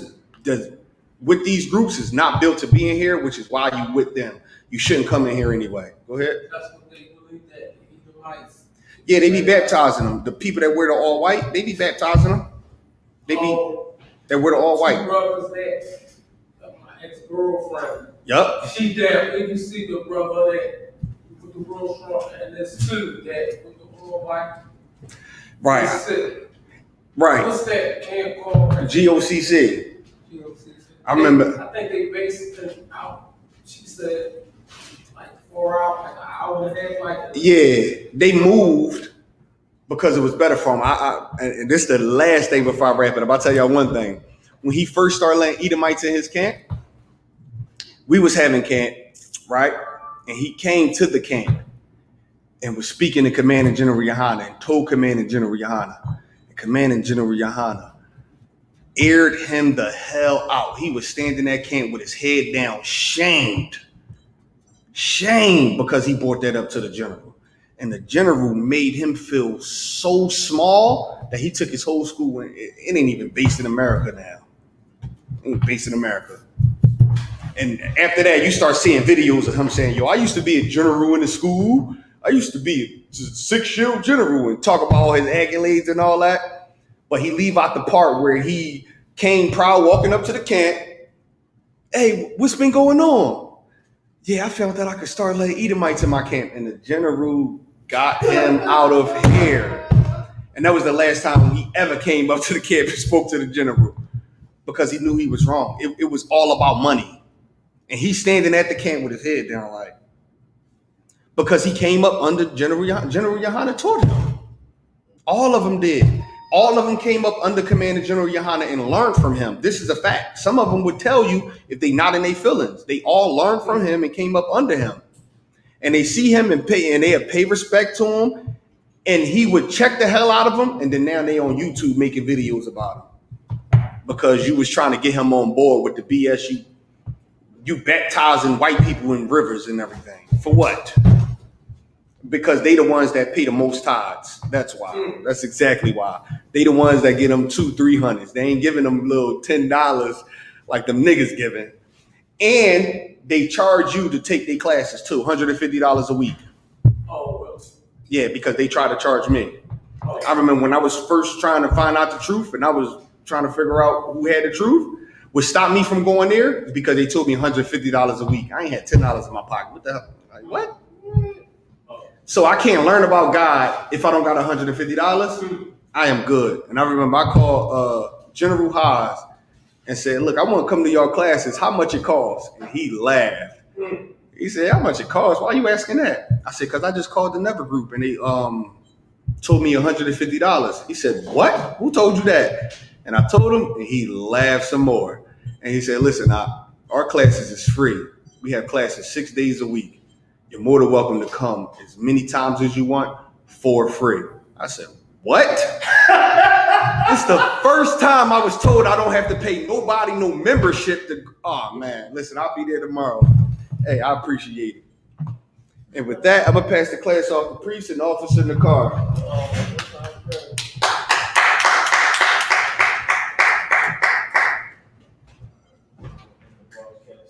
with these groups is not built to be in here, which is why you with them. You shouldn't come in here anyway. Go ahead. That's what they believe, that the Edomites. Yeah, they be baptizing them. The people that wear the all white, they be baptizing them. They wear the all white. Two brothers that my ex-girlfriend. Yup. She there. If you see the brother that with the real strong, and there's two that with the all white. Right. Right. What's that camp called? GOCC. GOCC. I remember. I think they basically out. She said like 4 hours, like an hour and a half, like. Yeah, they moved because it was better for him. And this is the last thing before I wrap it up. I'll tell y'all one thing. When he first started letting Edomites in his camp, we was having camp, right? And he came to the camp and was speaking to Commanding General Yohanna and told Commanding General Yohanna. And Commanding General Yohanna aired him the hell out. He was standing at camp with his head down, shamed because he brought that up to the general. And the general made him feel so small that he took his whole school, and it ain't even based in America now. It ain't based in America. And after that, you start seeing videos of him saying, yo, I used to be a general in the school. I used to be a 6-year general, and talk about all his accolades and all that. But he leave out the part where he came proud walking up to the camp. Hey, what's been going on? Yeah, I felt that I could start letting Edomites in my camp. And the general got him out of here. And that was the last time he ever came up to the camp and spoke to the general, because he knew he was wrong. It was all about money. And he's standing at the camp with his head down, like, because he came up under General Yohanna taught him. All of them did. All of them came up under Commander General Yohanna and learned from him. This is a fact. Some of them would tell you if they not in their feelings. They all learned from him and came up under him. and they see him and they pay respect to him, and he would check the hell out of them, and then now they on YouTube making videos about him because you was trying to get him on board with the BS. You baptizing white people in rivers and everything. For what? Because they the ones that pay the most tithes. That's why. That's exactly why. They the ones that get them $200-300. They ain't giving them little $10 like them niggas giving. And they charge you to take their classes too, $150 a week. Oh, well. Yeah, because they try to charge me. I remember when I was first trying to find out the truth and I was trying to figure out who had the truth. What stopped me from going there is because they told me $150 a week. I ain't had $10 in my pocket. What the hell? Like, what? So I can't learn about God if I don't got $150. I am good. And I remember I called General Haas and said, look, I want to come to your classes. How much it costs? And he laughed. He said, how much it costs? Why are you asking that? I said, because I just called the Never Group and they told me $150. He said, what? Who told you that? And I told him, and he laughed some more. And he said, listen, our classes is free. We have classes 6 days a week. You're more than welcome to come as many times as you want for free. I said, what? It's the first time I was told I don't have to pay nobody no membership to. Oh, man. Listen, I'll be there tomorrow. Hey, I appreciate it. And with that, I'm going to pass the class off to Priest and Officer in the car.